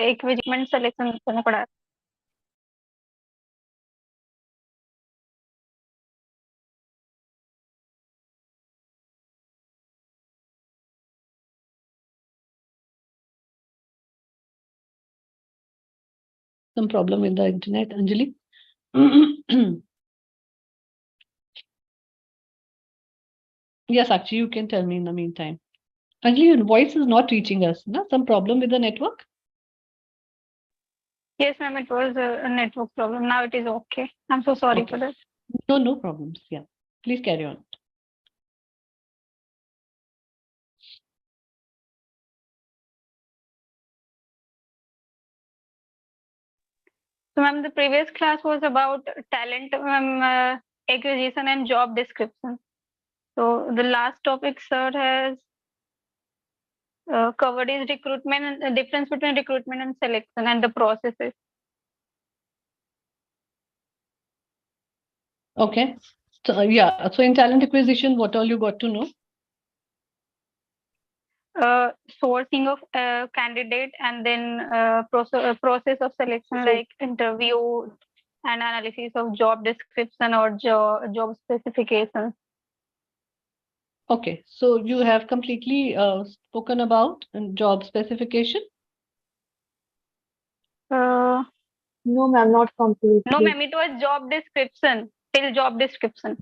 एक विजिटमेंट सिलेक्शन करना पड़ा। Some problem with the internet, Anjali? Yes, actually, you can tell me in the meantime. Anjali, your voice is not reaching us. No? Some problem with the network? Yes, ma'am, it was a network problem. Now it is okay. I'm so sorry Okay. for that. No, no problems. Yeah. Please carry on. So, ma'am, the previous class was about talent acquisition and job description. So, the last topic, sir, has covered is recruitment and the difference between recruitment and selection and the processes. Okay. So, yeah. So, in talent acquisition, what all you got to know? Sourcing of candidate and then process of selection like interview and analysis of job description or job specifications. Okay. So, you have completely spoken about job specification? Uh, No, ma'am, not completely. no, ma'am, it was job description till job description.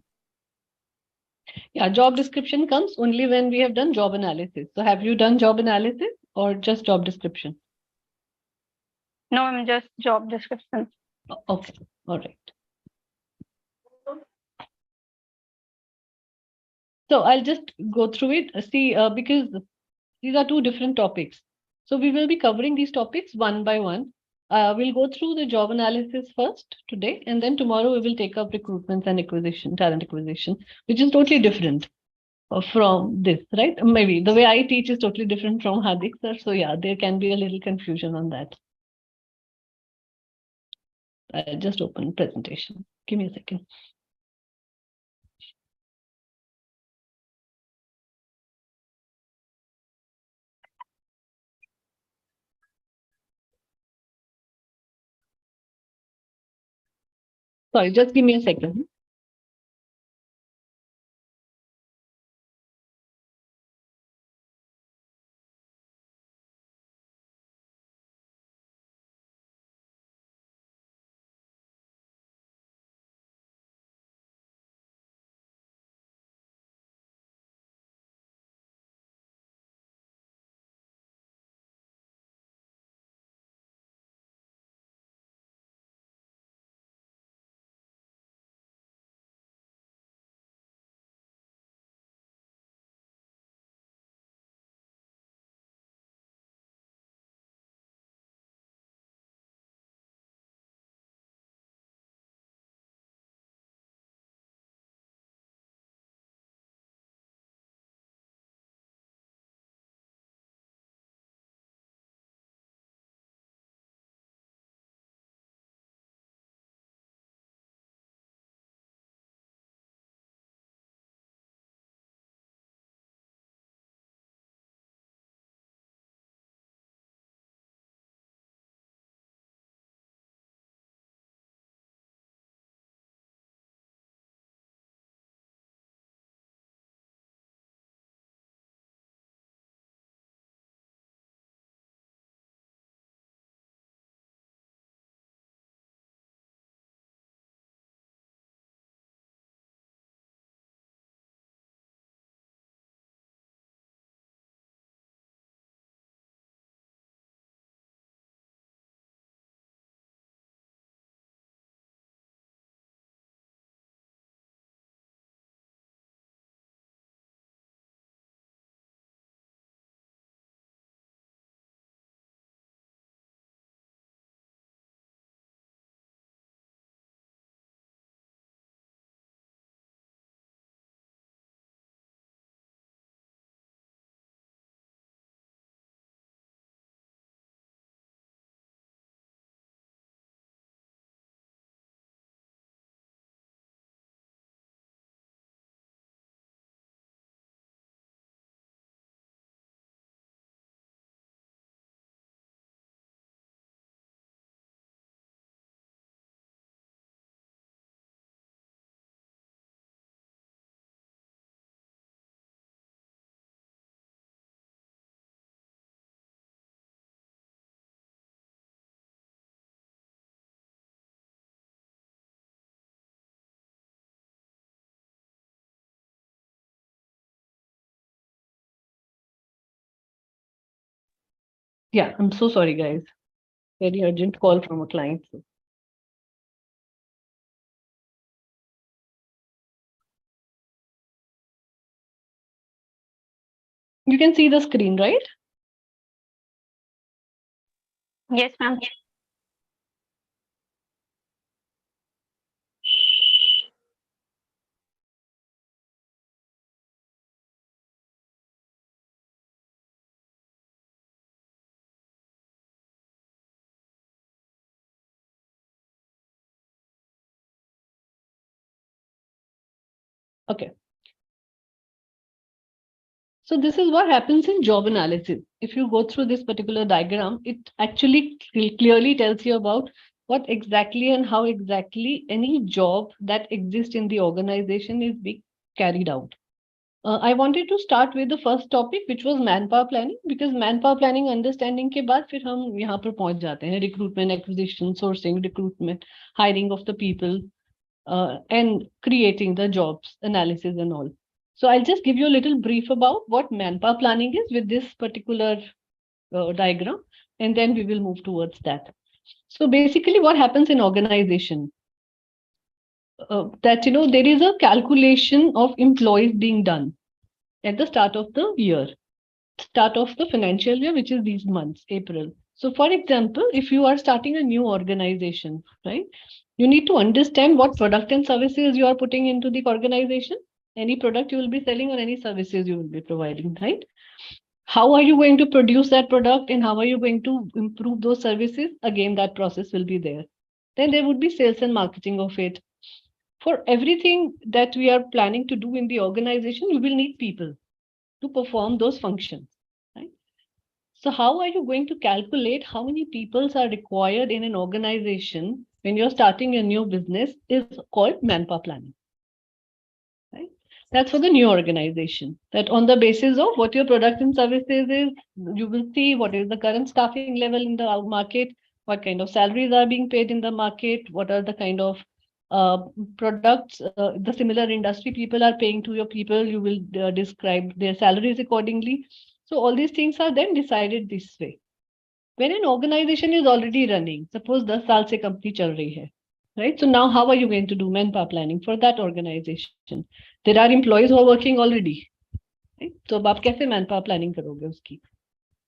Yeah, job description comes only when we have done job analysis. So, have you done job analysis or just job description? No, ma'am, just job description. Okay. All right. So I'll just go through it. See, because these are two different topics. So we will be covering these topics one by one. We'll go through the job analysis first today, and then tomorrow we will take up recruitment and acquisition, talent acquisition, which is totally different from this, right? Maybe the way I teach is totally different from Hardik sir. So yeah, there can be a little confusion on that. I'll just open presentation. Give me a second. Sorry, just give me a second. Yeah, I'm so sorry, guys. Very urgent call from a client. You can see the screen, right? Yes, ma'am. Okay. So this is what happens in job analysis. If you go through this particular diagram, it actually clearly tells you about what exactly and how exactly any job that exists in the organization is being carried out. I wanted to start with the first topic, which was manpower planning, because manpower planning understanding के बाद फिर हम यहाँ पर पहुंच जाते हैं recruitment, acquisition, sourcing, recruitment, hiring of the people, and creating the jobs analysis and all. So I'll just give you a little brief about what manpower planning is with this particular diagram, and then we will move towards that. So basically, what happens in organization? That there is a calculation of employees being done at the start of the year, start of the financial year, which is these months, April. So, for example, if you are starting a new organization, right, you need to understand what product and services you are putting into the organization, any product you will be selling or any services you will be providing, right? How are you going to produce that product and how are you going to improve those services? Again, that process will be there. Then there would be sales and marketing of it. For everything that we are planning to do in the organization, you will need people to perform those functions, right? So how are you going to calculate how many people are required in an organization when you're starting a new business is called manpower planning, right? That's for the new organization. That on the basis of what your product and services is, you will see what is the current staffing level in the market, what kind of salaries are being paid in the market, what are the kind of products the similar industry people are paying to your people. You will describe their salaries accordingly. So all these things are then decided this way. When an organization is already running, suppose 10 साल से company चल रही है, right? So now how are you going to do manpower planning for that organization? There are employees who are working already, right? So अब आप कैसे manpower planning करोगे उसकी?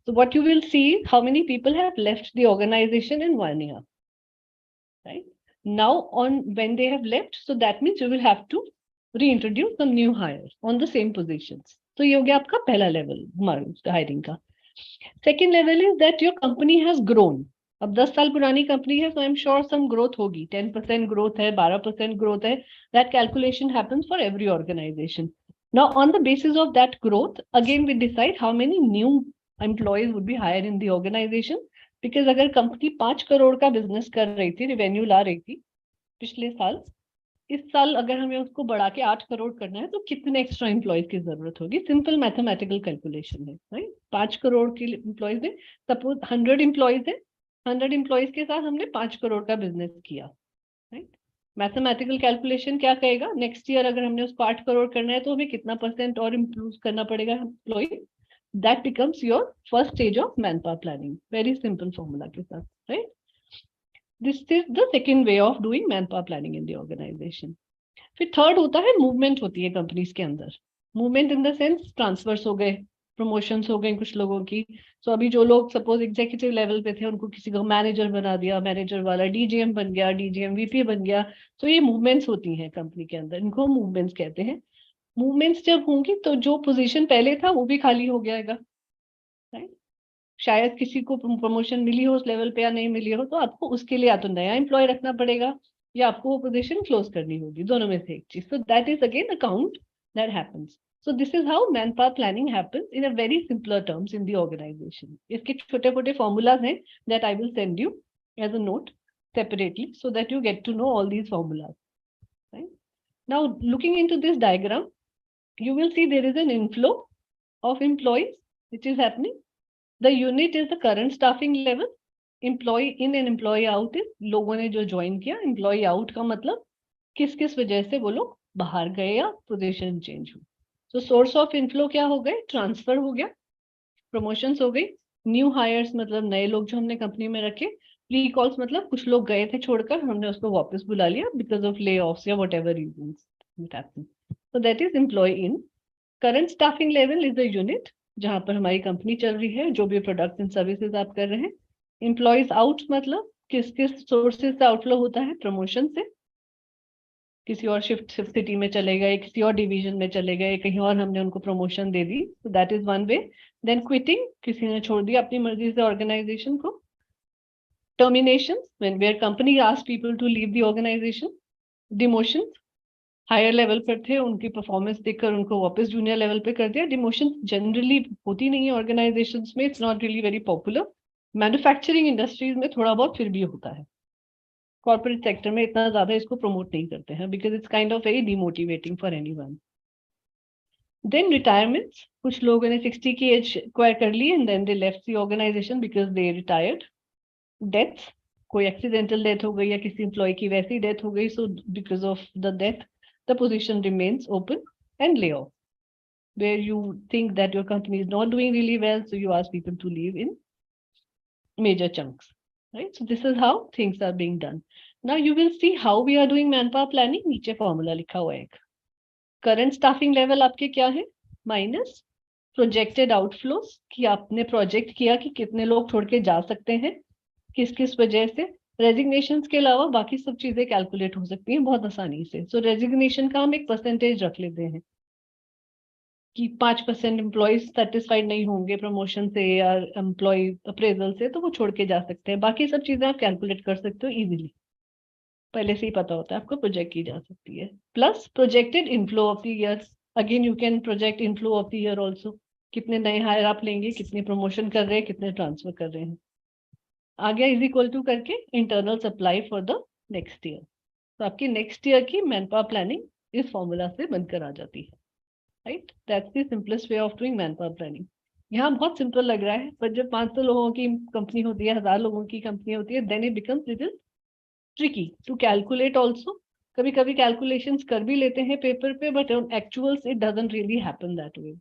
So what you will see is how many people have left the organization in 1 year, right? Now on when they have left, so that means you will have to reintroduce some new hires on the same positions. So ये हो गया आपका पहला level hiring का. Second level is that your company has grown. अब 10 साल पुरानी company है, so I'm sure some growth होगी. 10% growth है, 12% growth है. That calculation happens for every organization. Now, on the basis of that growth, again we decide how many new employees would be hired in the organization. Because अगर company 5 crore का business कर रही थी, revenue ला रही थी पिछले साल, इस साल अगर हमें उसको बढ़ा के 8 करोड़ करना है तो कितने एक्स्ट्रा एम्प्लॉयज की जरूरत होगी? सिंपल मैथमेटिकल कैलकुलेशन है, राइट? 5 करोड़ के एम्प्लॉयज है, सपोज 100 एम्प्लॉयज है, 100 एम्प्लॉयज के साथ हमने 5 करोड़ का बिजनेस किया, राइट? मैथमेटिकल कैलकुलेशन क्या कहेगा? नेक्स्ट ईयर अगर हमने उसको 8 करोड़ करना है तो हमें कितना % और इम्प्रूव करना पड़ेगा employ? That becomes your first stage of man power planning, very simple formula के साथ, right? This is the second way of doing manpower planning in the organization. फिर थर्ड होता है मूवमेंट होती है कंपनीज के अंदर. Movement in the sense transfers हो गए, प्रमोशंस हो गए कुछ लोगों की. सो अभी जो लोग सपोज एग्जीक्यूटिव लेवल पे थे उनको किसी को मैनेजर बना दिया, मैनेजर वाला डीजीएम बन गया, डीजीएम वीपी बन गया. तो ये मूवमेंट्स होती हैं कंपनी के अंदर, इनको मूवमेंट्स कहते हैं. मूवमेंट्स जब होंगी तो जो पोजीशन पहले था वो भी खाली हो जाएगा, राइट? शायद किसी को प्रमोशन मिली हो उस लेवल पे या नहीं मिली हो, तो आपको उसके लिए या तो नया एम्प्लॉय रखना पड़ेगा या आपको वो पोजीशन क्लोज करनी होगी, दोनों में से एक चीज. सो that is again account that happens. So this is how manpower planning happens in a very simpler terms in the organization. इसके छोटे-छोटे formulas हैं that I will send you as a note separately so that you get to know all these formulas. Right? Now looking into this diagram, you will see there is an inflow of employees which is happening. The unit is the current staffing level. Employee in and employee out is लोगों ने जो join किया. Employee out का मतलब किस किस वजह से वो लोग बाहर गए या पोजीशन चेंज हुई. So source of inflow क्या हो गए? ट्रांसफर हो गया, प्रमोशंस हो गई, न्यू हायर्स मतलब नए लोग जो हमने कंपनी में रखे, रिकॉल्स मतलब कुछ लोग गए थे छोड़कर, हमने उसको वापस बुला लिया बिकॉज ऑफ ले ऑफ्स या whatever reasons it happens. So that is employ in. Current staffing level is the unit जहां पर हमारी कंपनी चल रही है, जो भी प्रोडक्ट्स एंड सर्विसेज आप कर रहे हैं. एम्प्लॉयज आउट मतलब किस किस सोर्सेज से आउटफ्लो होता है? प्रमोशन से, किसी और शिफ्ट सिटी में चले गए, किसी और डिवीजन में चले गए, कहीं और हमने उनको प्रमोशन दे दी. So that is one way. Then quitting, किसी ने छोड़ दिया अपनी मर्जी से ऑर्गेनाइजेशन को. Termination, when where company ask people to leave the organization. Demotion, higher level पर थे, उनकी परफॉर्मेंस देखकर उनको वापस जूनियर लेवल पे कर दिया. डिमोशन जनरली होती नहीं है ऑर्गेनाइजेशंस में, it's not really very popular. Manufacturing industries में थोड़ा बहुत फिर भी होता है. कॉर्पोरेट सेक्टर में इतना ज्यादा इसको प्रमोट नहीं करते हैं because it's kind of very demotivating for anyone. Then retirements, कुछ लोगों ने 60 की एज एक्वायर कर ली and then they left the organisation because they retired. Deaths, कोई एक्सीडेंटल डेथ हो गई या किसी एम्प्लॉय की वैसी डेथ हो गई, so because of the death the position remains open. And lay off, where you think that your company is not doing really well, so you ask people to leave in major chunks, right? So this is how things are being done. Now you will see how we are doing manpower planning. नीचे formula लिखा हुआ है एक. Current staffing level आपके क्या है? Minus projected outflows, कि आपने प्रोजेक्ट किया कि कितने लोग छोड़ के जा सकते हैं, किस किस वजह से. रेजिग्नेशन के अलावा बाकी सब चीजें कैलकुलेट हो सकती हैं बहुत आसानी से. सो रेजिग्नेशन का हम एक परसेंटेज रख लेते हैं कि 5% एम्प्लॉय सेटिस्फाइड नहीं होंगे प्रमोशन से या एम्प्लॉय अप्रेजल से, तो वो छोड़ के जा सकते हैं. बाकी सब चीजें आप कैलकुलेट कर सकते हो इजीली, पहले से ही पता होता है आपको, प्रोजेक्ट की जा सकती है. Plus projected inflow of the year, again you can project inflow of the year also. कितने नए हायर आप लेंगे, कितने प्रमोशन कर रहे हैं, कितने ट्रांसफर कर रहे हैं. आ गया इज इक्वल टू करके internal supply for the next year. तो आपकी नेक्स्ट ईयर की मैन पावर प्लानिंग इस फॉर्मूला से बनकर आ जाती है. Right, that's the simplest way of doing man power planning. यहाँ बहुत सिंपल लग रहा है, पर जब 500 लोगों की कंपनी होती है, 1000 लोगों की कंपनी होती है, then it becomes little tricky to calculate also. कभी कभी कैलकुलेशंस कर भी लेते हैं पेपर पे, but actuals it doesn't really happen that way,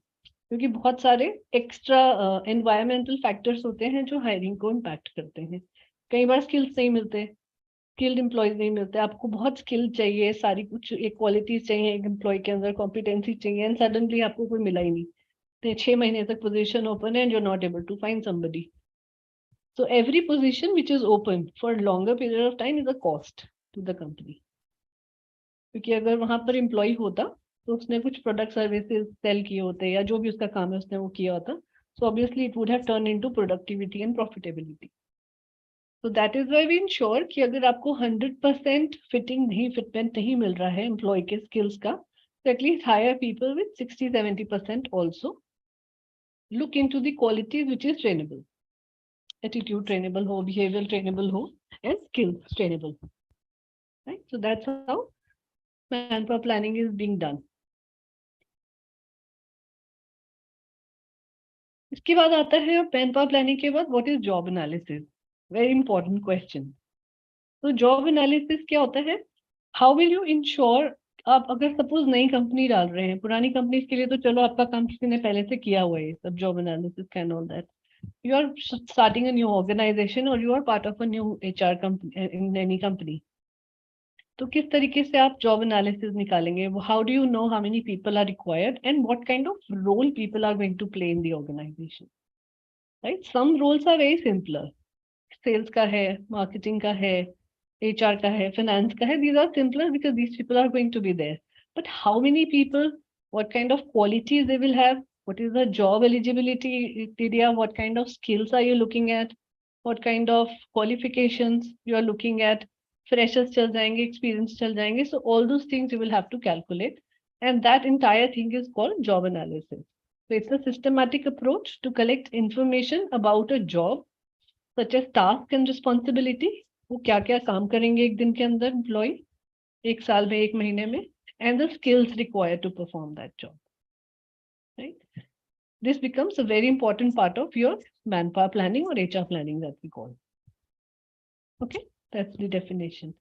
क्योंकि बहुत सारे एक्स्ट्रा एनवायरमेंटल फैक्टर्स होते हैं जो हायरिंग को इम्पैक्ट करते हैं. कई बार स्किल्स नहीं मिलते, स्किल्ड एम्प्लॉयज नहीं मिलते. आपको बहुत स्किल चाहिए, सारी कुछ एक क्वालिटीज चाहिए एक एम्प्लॉय के अंदर, कॉम्पिटेंसी चाहिए, एंड सडनली आपको कोई मिला ही नहीं. तो 6 महीने तक पोजीशन ओपन है and you are not able to find somebody. So every position which is open for a longer period of time is a cost to the company. क्योंकि अगर वहां पर एम्प्लॉय होता तो उसने कुछ प्रोडक्ट सर्विसेज सेल किए होते या जो भी उसका काम है उसने वो किया होता, so obviously it would have turned into productivity and profitability. So that is why we ensure कि अगर आपको 100% फिटिंग नहीं, फिटमेंट नहीं मिल रहा है एम्प्लॉय के स्किल्स का, तो at least hire people with 60-70% also. Look into the qualities which is trainable. Attitude trainable ho, behavioral trainable ho, and skills trainable. Right? So that's how manpower planning is being done. इसके बाद आता है manpower planning के बाद what is job analysis? Very important question. तो job analysis क्या होता है? How will you ensure, आप अगर सपोज नई कंपनी डाल रहे हैं, पुरानी कंपनी के लिए तो चलो आपका काम किसी ने पहले से किया हुआ है सब job analysis and all that. You are starting a new organization or you are part of a new HR company in any company. तो किस तरीके से आप जॉब एनालिसिस निकालेंगे? How do you know how many people are required and what kind of role people are going to play in the organization. Right, some roles are very simpler. Sales का है, marketing का है, HR का है, finance का है. These are simpler because these people are going to be there. But how many people, what kind of qualities they will have, what is the job eligibility criteria, what kind of skills are you looking at, what kind of qualifications you are looking at, freshers चल जाएंगे, experience चल जाएंगे. So all those things you will have to calculate, and that entire thing is called job analysis. So it's a systematic approach to collect information about a job such as task and responsibility. वो क्या क्या काम करेंगे एक दिन के अंदर employ, एक साल में, एक महीने में, and the skills required to perform that job. Right? This becomes a very important part of your manpower planning or HR planning that we call. Okay, that's the definition.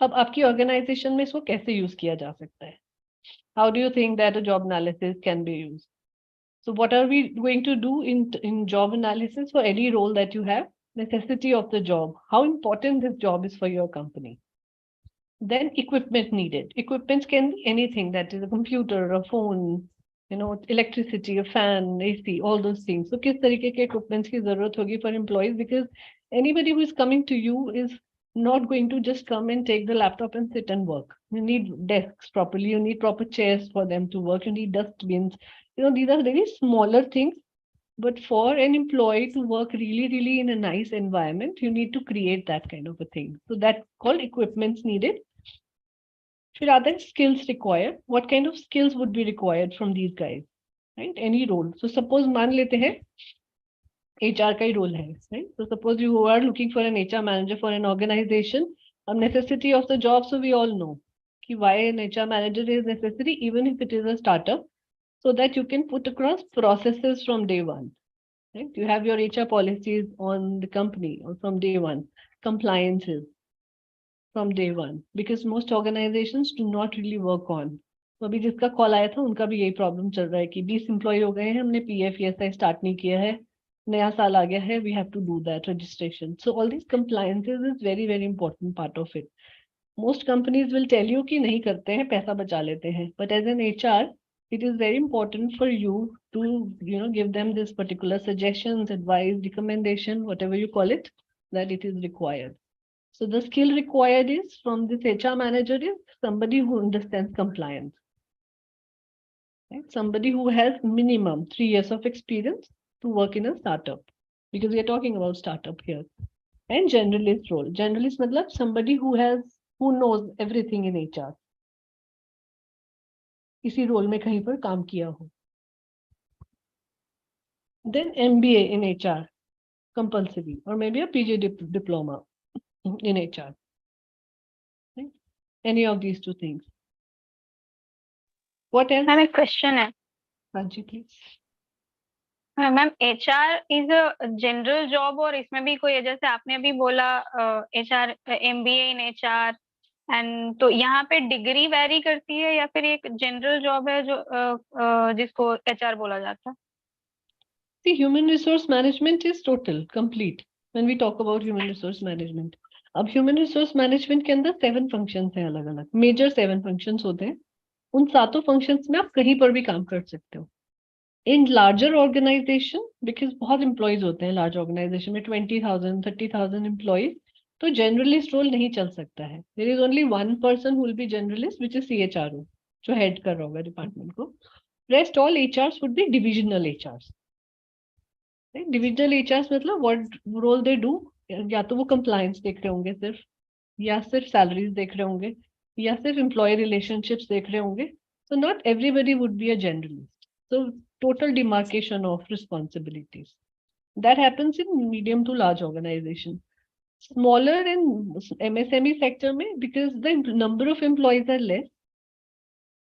अब आपकी ऑर्गेनाइजेशन में इसको कैसे यूज किया जा सकता है? How do you think that a job analysis can be used? So what are we going to do in job analysis for any role that you have? Necessity of the job. How important this job is for your company. Then equipment needed. Equipments can be anything, that is a computer, a phone, electricity, a fan, AC, all those things. So किस तरीके के equipments की जरूरत होगी for employees, because anybody who is coming to you is not going to just come and take the laptop and sit and work. You need desks properly, you need proper chairs for them to work, you need dustbins. These are very smaller things, but for an employee to work really, really in a nice environment, you need to create that kind of a thing. So that's called equipments needed. Should other skills required? What kind of skills would be required from these guys? Right? Any role. So suppose मान लेते हैं HR का ही role है, right? So suppose you are looking for an HR manager for an organization. A necessity of the job, so we all know why an HR manager is necessary, even if it is a startup, so that you can put across processes from day one. Right? You have your HR policies on the company or from day one, compliances from day one, because most organizations do not really work on. तो अभी जिसका call आया था उनका भी यही problem चल रहा है कि 20 एम्प्लॉय हो गए हैं, हमने PF ESI स्टार्ट नहीं किया है, नया साल आ गया है, we have to do that registration. So all this compliances is very very important part of it. Most companies will tell you कि नहीं करते हैं, पैसा बचा लेते हैं, but as an HR it is very important for you to give them this particular suggestions, advice, recommendation, whatever you call it, that it is required. So the skill required is from this HR manager is somebody who understands compliance. Right? Somebody who has minimum 3 years of experience to work in a startup, because we are talking about startup here. And generalist role. Generalist matlab somebody who knows everything in HR. इसी role में कहीं पर काम किया हो. Then MBA in HR, compulsory, or maybe a PG diploma in HR. Right? Any of these two things. What else? Ma'am एक question है. हाँ जी please. Ma'am HR is a general job, और इसमें भी कोई, जैसे आपने अभी बोला HR MBA in HR, and तो यहाँ पे डिग्री वेरी करती है या फिर एक जनरल जॉब है जो जिसको HR बोला जाता है? See, human resource management is total, complete. When we talk about human resource management, अब human resource management के अंदर 7 functions हैं अलग अलग, major 7 functions होते हैं. उन सातों functions में आप कहीं पर भी काम कर सकते हो. In larger organization, because बहुत employees होते हैं large organization में 20,000, 30,000 employees, तो generalist role नहीं चल सकता है. There is only one person who will be generalist, which is CHRO, जो head कर रहा होगा department को. Rest all HRs would be divisional HRs. Divisional HR मतलब व्हाट रोल दे डू, या तो वो कंप्लायंस देख रहे होंगे सिर्फ, या सिर्फ सैलरीज देख रहे होंगे, या सिर्फ एम्प्लॉय रिलेशनशिप्स देख रहे होंगे. सो not everybody would be a generalist. So total demarcation of responsibilities that happens in medium to large organization. Smaller and MSME sector में, because the number of employees are less,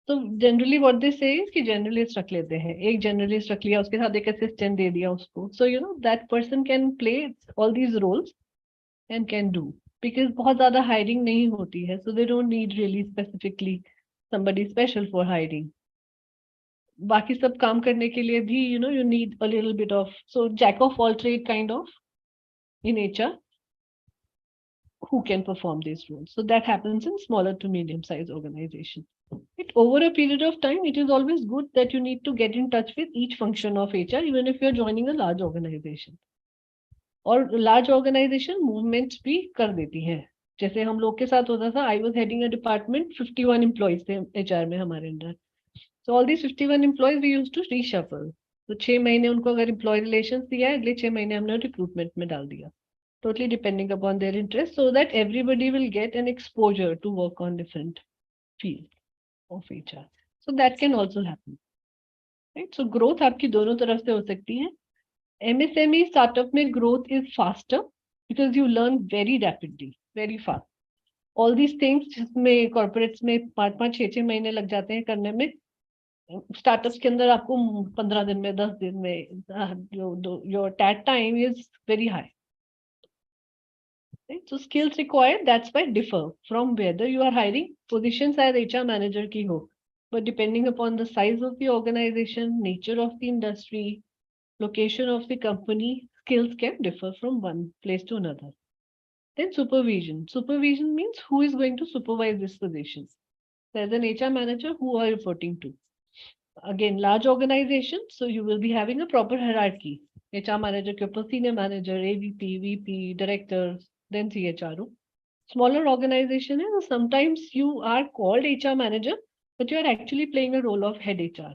तो generally what they से is कि generalist रख लेते हैं, एक generalist रख लिया, उसके साथ एक असिस्टेंट दे दिया उसको. So that person can play all these roles and can do, because बहुत ज्यादा हायरिंग नहीं होती है, so they don't need really specifically somebody special for hiring. बाकी सब काम करने के लिए भी you need a little bit of, so jack of all trade kind of in HR who can perform these roles. So that happens in smaller to medium sized organization. Over a period of time, it is always good that you need to get in touch with each function of HR, even if you're joining a large organization. और large organization movements भी कर देती हैं. जैसे हम लोग के साथ होता था, I was heading a department, 51 employees थे HR में हमारे अंदर. So all these 51 employees we used to reshuffle. तो 6 महीने उनको अगर employee relations दिया है, अगले 6 महीने हमने recruitment में डाल दिया. Totally depending upon their interest, so that everybody will get an exposure to work on different fields of HR. So that can also happen. Right? So growth आपकी दोनों तरफ से हो सकती है. MSME startup में growth is faster because you learn very rapidly, very fast. All these things जिसमें corporates में 5-5, 6-6 महीने लग जाते हैं करने में, startups के अंदर आपको 15 दिन में, 10 दिन में, your TAT time is very high. Right? So skills required, that's why differ from whether you are hiring positions as HR manager की हो, but depending upon the size of the organization, nature of the industry, location of the company, skills can differ from one place to another. Then supervision. Supervision means who is going to supervise this position. There's an HR manager who are reporting to. Again, large organization, so you will be having a proper hierarchy. HR manager के ऊपर senior manager, AVP, VP, director, then CHRO. Smaller organization है, so sometimes you are called HR manager, but you are actually playing a role of head HR.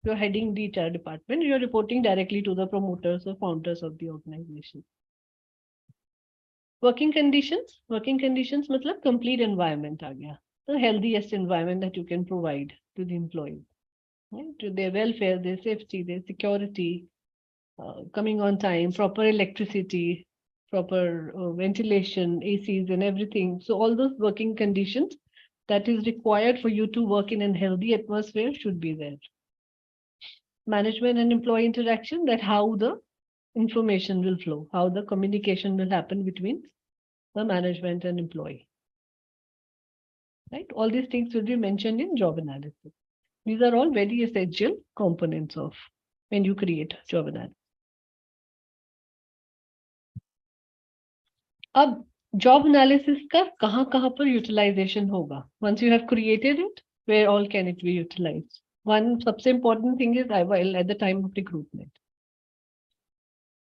You're heading the HR department. You're reporting directly to the promoters or founders of the organization. Working conditions. Working conditions मतलब complete environment आ गया. The healthiest environment that you can provide to the employees. Right? To their welfare, their safety, their security, coming on time, proper electricity, proper ventilation, ACs and everything. So all those working conditions that is required for you to work in a healthy atmosphere should be there. Management and employee interaction, that how the information will flow, how the communication will happen between the management and employee. Right? All these things will be mentioned in job analysis. These are all very essential components of when you create job analysis. अब job analysis का कहाँ पर utilization होगा? Once you have created it, where all can it be utilized? One सबसे important thing is at the time of recruitment.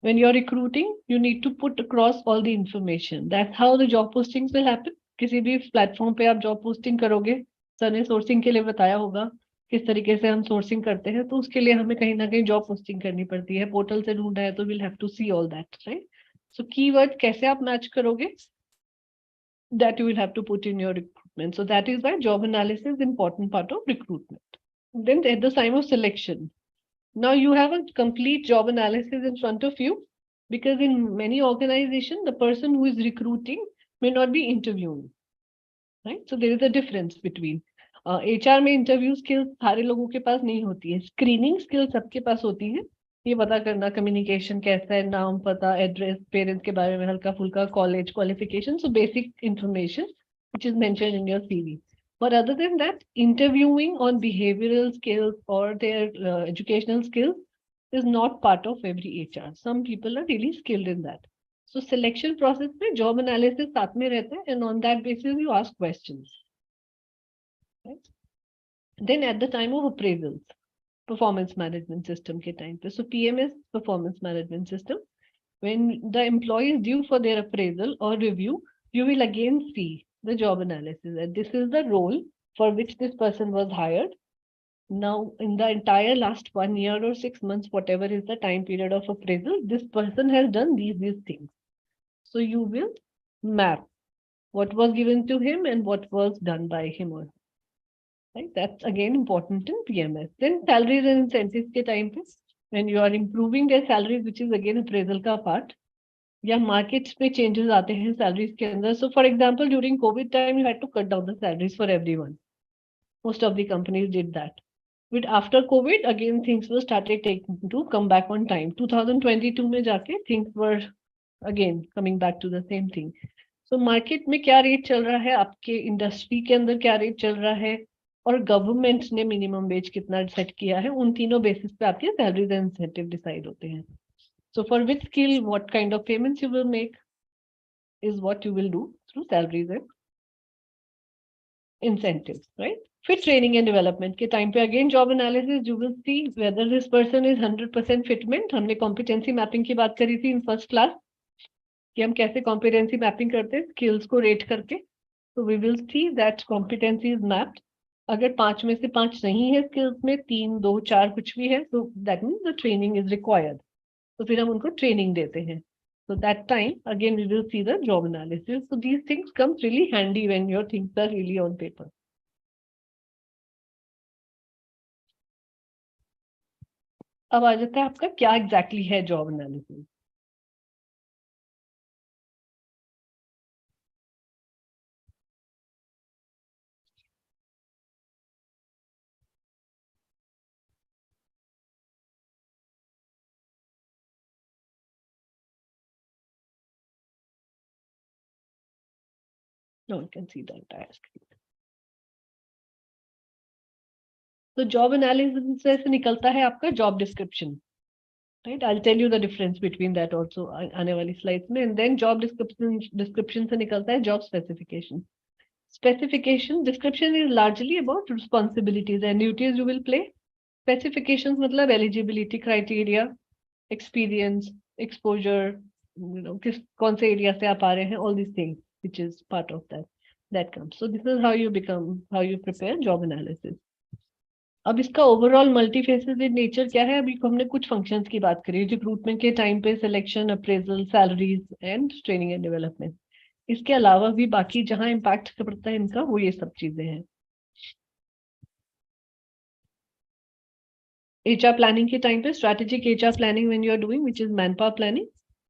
When you're recruiting, you need to put across all the information. That's how the job postings will happen. किसी भी platform पे आप job posting करोगे, sir ने sourcing के लिए बताया होगा किस तरीके से हम सोर्सिंग करते हैं, तो उसके लिए हमें कहीं ना कहीं जॉब पोस्टिंग करनी पड़ती है. पोर्टल से ढूंढा है तो will have to see all that, right? So keyword कैसे आप मैच करोगे, that you will have to put in your recruitment. So that is why job analysis is important part of recruitment. Then at the time of selection, now you have a complete job analysis in front of you, because in many organizations, the person who is recruiting may not be interviewing, right? So there is a difference between HR में interview skills सारे लोगों के पास नहीं होती है, screening skills सबके पास होती है. ये पता करना communication कैसा है, नाम पता, address, parents के बारे में हल्का फुल्का, college qualification, so basic information which is mentioned in your CV. But other than that, interviewing on behavioral skills or their educational skills is not part of every HR. Some people are really skilled in that. So selection process में job analysis साथ में रहता है, and on that basis you ask questions. Right? Then at the time of appraisals, performance management system के time पे, so PMS, performance management system, when the employee is due for their appraisal or review, you will again see the job analysis, and this is the role for which this person was hired. Now, in the entire last 1 year or 6 months, whatever is the time period of appraisal, this person has done these things. So you will map what was given to him and what was done by him or her. Right? That's again important in PMS. Then salaries and incentives के time पे, when you are improving their salaries, which is again appraisal का part, या markets में changes आते हैं salaries के अंदर. So for example, during COVID time, you had to cut down the salaries for everyone. Most of the companies did that. But after COVID, again things were started taking to come back on time. 2022 में जाके things were again coming back to the same thing. So market में क्या rate चल रहा है, आपके industry के अंदर क्या rate चल रहा है, और गवर्नमेंट ने मिनिमम वेज कितना सेट किया है, उन तीनों बेसिस पे आपके सैलरीज एंड इंसेंटिव डिसाइड होते हैं. So for which skill what kind of payments you will make is what you will do through salaries and incentives, right? फिर training and development के time पे again job analysis, you will see whether this person is 100% fitment. हमने competency mapping की बात करी थी in first class कि हम कैसे competency mapping करते हैं skills को rate करके. So we will see that competency is mapped. अगर 5 में से 5 नहीं है स्किल्स में, 3, 2, 4 कुछ भी है, तो that means the training is required. तो फिर हम उनको ट्रेनिंग देते हैं. So that time again we will see the job analysis. So these things comes really handy when your things are really on paper. अब आ जाता है आपका क्या एग्जैक्टली है job analysis. No one can see the entire screen. तो job analysis से निकलता है आपका job description, right? I tell you the difference between that also आने वाली स्लाइड्स में. एंड देन जॉब डिस्क्रिप्शन से निकलता है job specification. Specification description is largely about responsibilities and duties you will play. Specifications मतलब eligibility criteria, experience, exposure, किस कौन से एरिया से आप आ रहे हैं, all these things which is part of that comes. So this is how you prepare job analysis. अब इसका ओवरऑल मल्टीफेसेटेड नेचर क्या है? अभी हमने कुछ फंक्शंस की बात करी, रिक्रूटमेंट के टाइम पे selection, appraisal, salaries and training and development. इसके अलावा भी बाकी जहां इम्पैक्ट पड़ता है इनका, वो ये सब चीजें हैं. एचआर प्लानिंग के टाइम पे strategic HR planning when you are doing which is man power planning,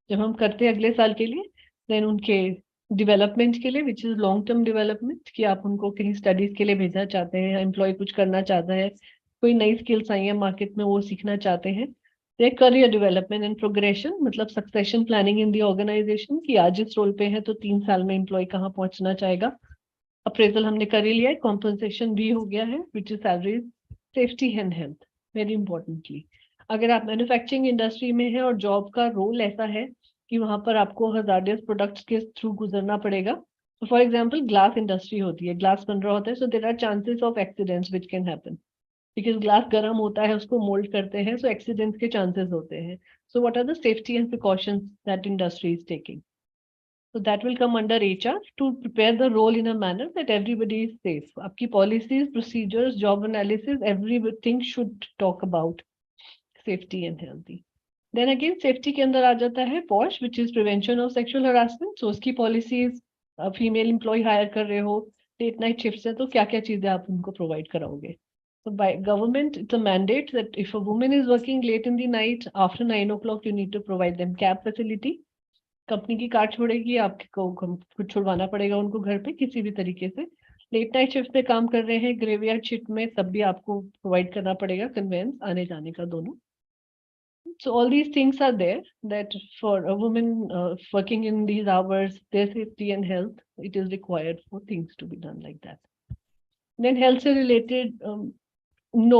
जब हम करते हैं अगले साल के लिए. देन उनके डेवलपमेंट के लिए which is long term development, कि आप उनको कहीं स्टडीज के लिए भेजना चाहते हैं, एम्प्लॉय कुछ करना चाहता है, कोई नई स्किल्स आई है मार्केट में वो सीखना चाहते हैं. करियर डेवलपमेंट एंड प्रोग्रेशन, मतलब succession planning in the organization, कि आज इस रोल पे है तो 3 साल में एम्प्लॉय कहाँ पहुंचना चाहेगा. अप्रेजल हमने कर ही लिया है, कॉम्पनसेशन भी हो गया है which is salary. Safety and health, very importantly. अगर आप मैन्युफैक्चरिंग इंडस्ट्री में है और जॉब का रोल ऐसा है कि वहां पर आपको हजार्डियस प्रोडक्ट्स के थ्रू गुजरना पड़ेगा. तो फॉर एग्जांपल ग्लास इंडस्ट्री होती है, ग्लास बन रहा होता है, so there are chances of accidents which can happen, because glass गर्म होता है, उसको मोल्ड करते हैं, सो एक्सीडेंट्स के चांसेस होते हैं. So what are the safety and precautions that industry is taking? So that will come under HR to prepare the role in a manner that everybody is safe. आपकी policies, procedures, job analysis, everything should talk about safety and healthy. Then again, safety के अंदर आ जाता है POSH, which is prevention of sexual harassment. So उसकी policies, female employee hire कर रहे हो, late night shifts है, तो क्या क्या चीजें आप उनको provide कराओगे? So by government, it's a mandate that if a woman is working late in the night, after 9 o'clock, you need to provide them cab facility. Company की कार छोड़ेगी, आपको कुछ छुड़वाना पड़ेगा उनको घर पे किसी भी तरीके से. लेट नाइट शिफ्ट पे काम कर रहे हैं, ग्रेवयार्ड शिफ्ट में, तब भी आपको प्रोवाइड करना पड़ेगा कन्वेंस आने जाने का दोनों. So all these things are there that for a woman working in these hours, their safety and health, it is required for things to be done like that. Then health से related no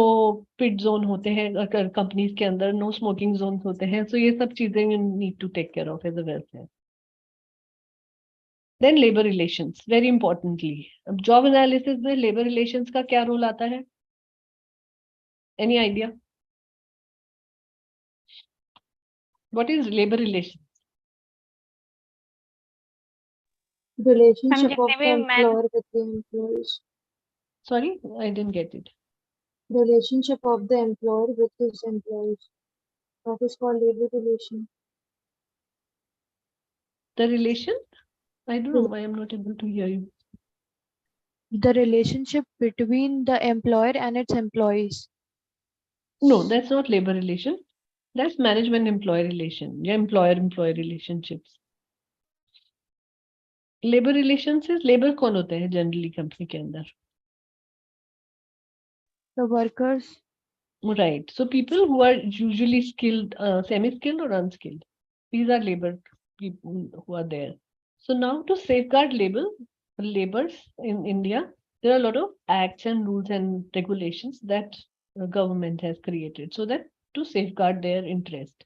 पिट zone होते हैं अगर companies के अंदर, no smoking zone होते हैं. सो ये सब चीजें you need to take care of as a welfare. Then labour relations, very importantly. अब जॉब एनालिसिस में लेबर रिलेशंस का क्या रोल आता है? Any idea what is labour relation? Relationship of जितने the भी man employer with the employees. Sorry, I didn't get it. Relationship of the employer with his employees. That is called labor relation. The relation, I don't know, I am not able to hear you. The relationship between the employer and its employees. No, that's not labor relation. That's management employee relation या employer employee relationships. Labour relation से labour कौन होते हैं generally company के अंदर? The workers. Right. So people who are usually skilled, semi-skilled or unskilled, these are labor people who are there. So now to safeguard labors in India, there are a lot of acts and rules and regulations that government has created so that to safeguard their interest.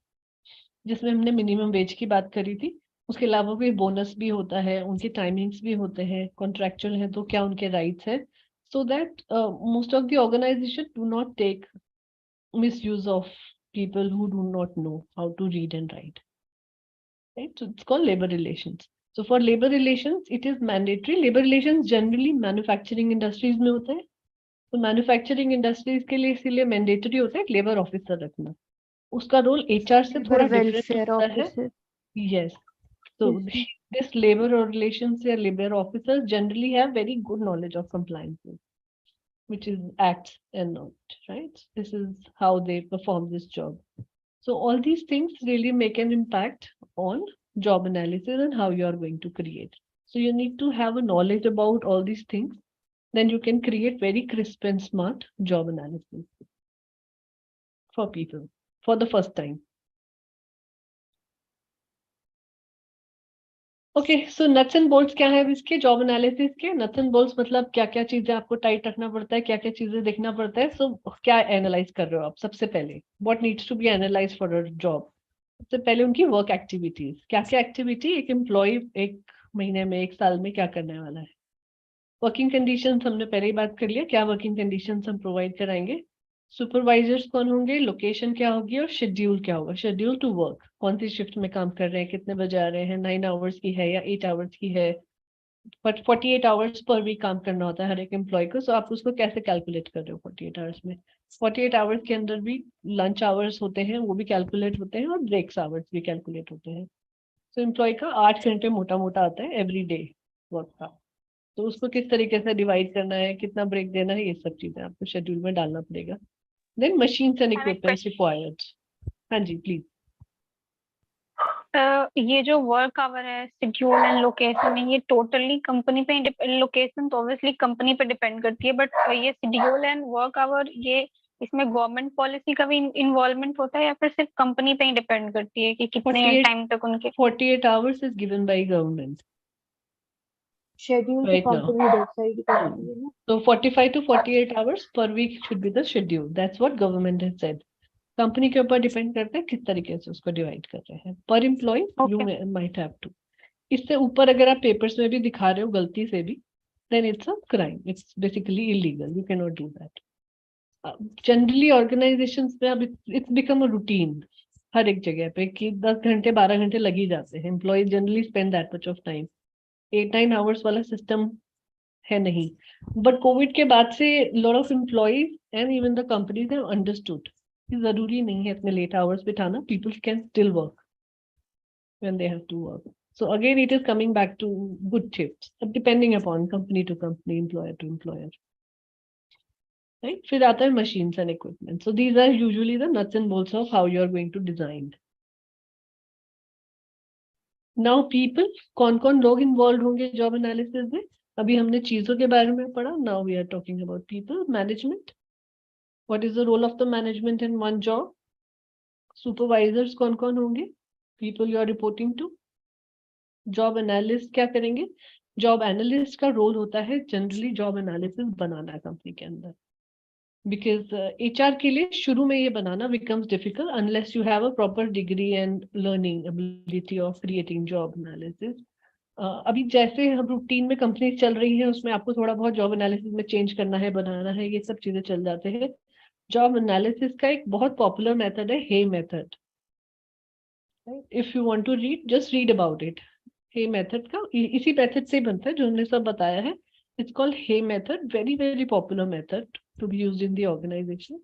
जिसमें हमने minimum wage की बात करी थी, उसके अलावा भी bonus भी होता है, उनके टाइमिंग्स भी होते हैं, कॉन्ट्रैक्चुअल है तो क्या उनके राइट्स है, so that most of the organization do not take misuse of people who do not know how to read and write. Right? So it's called labor relations. So for labor relations, it is mandatory. Labor relations generally manufacturing industries में होता है. तो manufacturing industries के लिए इसीलिए mandatory होता है labour officer रखना. उसका रोल एचआर से थोड़ा डिफरेंट होता है. Yes. So this labor or relations or labor officers generally have very good knowledge of compliances, which is acts and not, right? This is how they perform this job. So all these things really make an impact on job analysis and how you are going to create. So you need to have a knowledge about all these things. Then you can create very crisp and smart job analysis for people for the first time. Okay, so nuts and bolts क्या है इसके job analysis के? Nuts and bolts मतलब क्या क्या चीजें आपको tight रखना पड़ता है, क्या क्या चीजें देखना पड़ता है। सो क्या एनालाइज कर रहे हो आप? सबसे पहले what needs to be analyse for a job? सबसे पहले उनकी वर्क एक्टिविटीज, क्या क्या एक्टिविटी एक एम्प्लॉय एक महीने में, एक साल में क्या करने वाला है। वर्किंग कंडीशंस हमने पहले ही बात कर लिया, क्या वर्किंग कंडीशंस हम प्रोवाइड कराएंगे। सुपरवाइजर्स कौन होंगे, लोकेशन क्या होगी, और शेड्यूल क्या होगा, शेड्यूल टू वर्क, कौन सी शिफ्ट में काम कर रहे हैं, कितने बजे आ रहे हैं, 9 आवर्स की है या 8 आवर्स की है। बट 48 आवर्स पर वीक काम करना होता है हर एक एम्प्लॉय को। सो आप उसको कैसे कैलकुलेट कर रहे हो 48 आवर्स में? 48 आवर्स के अंदर भी लंच आवर्स होते हैं, वो भी कैलकुलेट होते हैं, और ब्रेक्स आवर्स भी कैलकुलेट होते हैं। तो एम्प्लॉय का 8 घंटे मोटा मोटा आता है एवरी डे वर्क का। तो उसको किस तरीके से डिवाइड करना है, कितना ब्रेक देना है, ये सब चीजें आपको शेड्यूल में डालना पड़ेगा। देन मशीन्स एंड मैम, एक इक्विपमेंट्स रिक्वायर्ड। हाँ जी प्लीज। ये जो वर्क आवर है, शेड्यूल एंड लोकेशन है, ये टोटली कंपनी पे, लोकेशन तो ऑब्वियसली कंपनी पे डिपेंड करती है, बट ये शेड्यूल एंड वर्क आवर, ये इसमें गवर्नमेंट पॉलिसी का भी इन्वॉल्वमेंट होता है या फिर सिर्फ कंपनी पे ही डिपेंड करती है कि कितने 48 टाइम तक उनके 48 hours is given by government schedule तो right now. कंपनी डिसाइड करती है ना। So 45 to 48 hours per week should be the schedule. That's what government has said. Company के ऊपर डिपेंड करता है किस तरीके से उसको डिवाइड कर रहे हैं। पर employ you okay. Might have to. इससे ऊपर अगर आप पेपर्स में भी दिखा रहे हो गलती से भी, then it's a crime. It's basically illegal. You cannot do that. Generally organisations में अब इट्स बिकम अ रूटीन हर एक जगह पे कि 10 घंटे 12 घंटे लग ही जाते हैं। Employ generally spend that much of time. 8-9 hours वाला सिस्टम है नहीं। बट कोविड के बाद से lot of employees and even the companies have understood कि जरूरी नहीं है इतने लेट आवर्स बिठाना। People can still work when they have to work. So again, it is coming back to good tips, depending upon company to company, employer to employer. Right? फिर आता है machines and equipment. So these are usually the nuts and bolts of how you are going to design. Now people, कौन-कौन लोग involved होंगे job analysis में? अभी हमने चीजों के बारे में पढ़ा. Now we are talking about people, management. What is the role of the management in one job? Supervisors कौन-कौन होंगे? People you are reporting to. Job analyst क्या करेंगे? जॉब एनालिस्ट का रोल होता है जनरली जॉब एनालिसिस बनाना company के अंदर। बिकॉज एचआर के लिए शुरू में ये बनाना becomes difficult unless you have a proper degree and learning ability of creating job analysis. अभी जैसे हम रूटीन में कंपनी चल रही है उसमें आपको थोड़ा बहुत जॉब एनालिसिस में चेंज करना है, बनाना है, ये सब चीजें चल जाते हैं। जॉब एनालिसिस का एक बहुत पॉपुलर मेथड है Hay method. If you want to read, just read about it. Hay method का इसी मेथड से बनता है जो हमने सब बताया है। It's called Hay method, very very popular method to be used in the organization.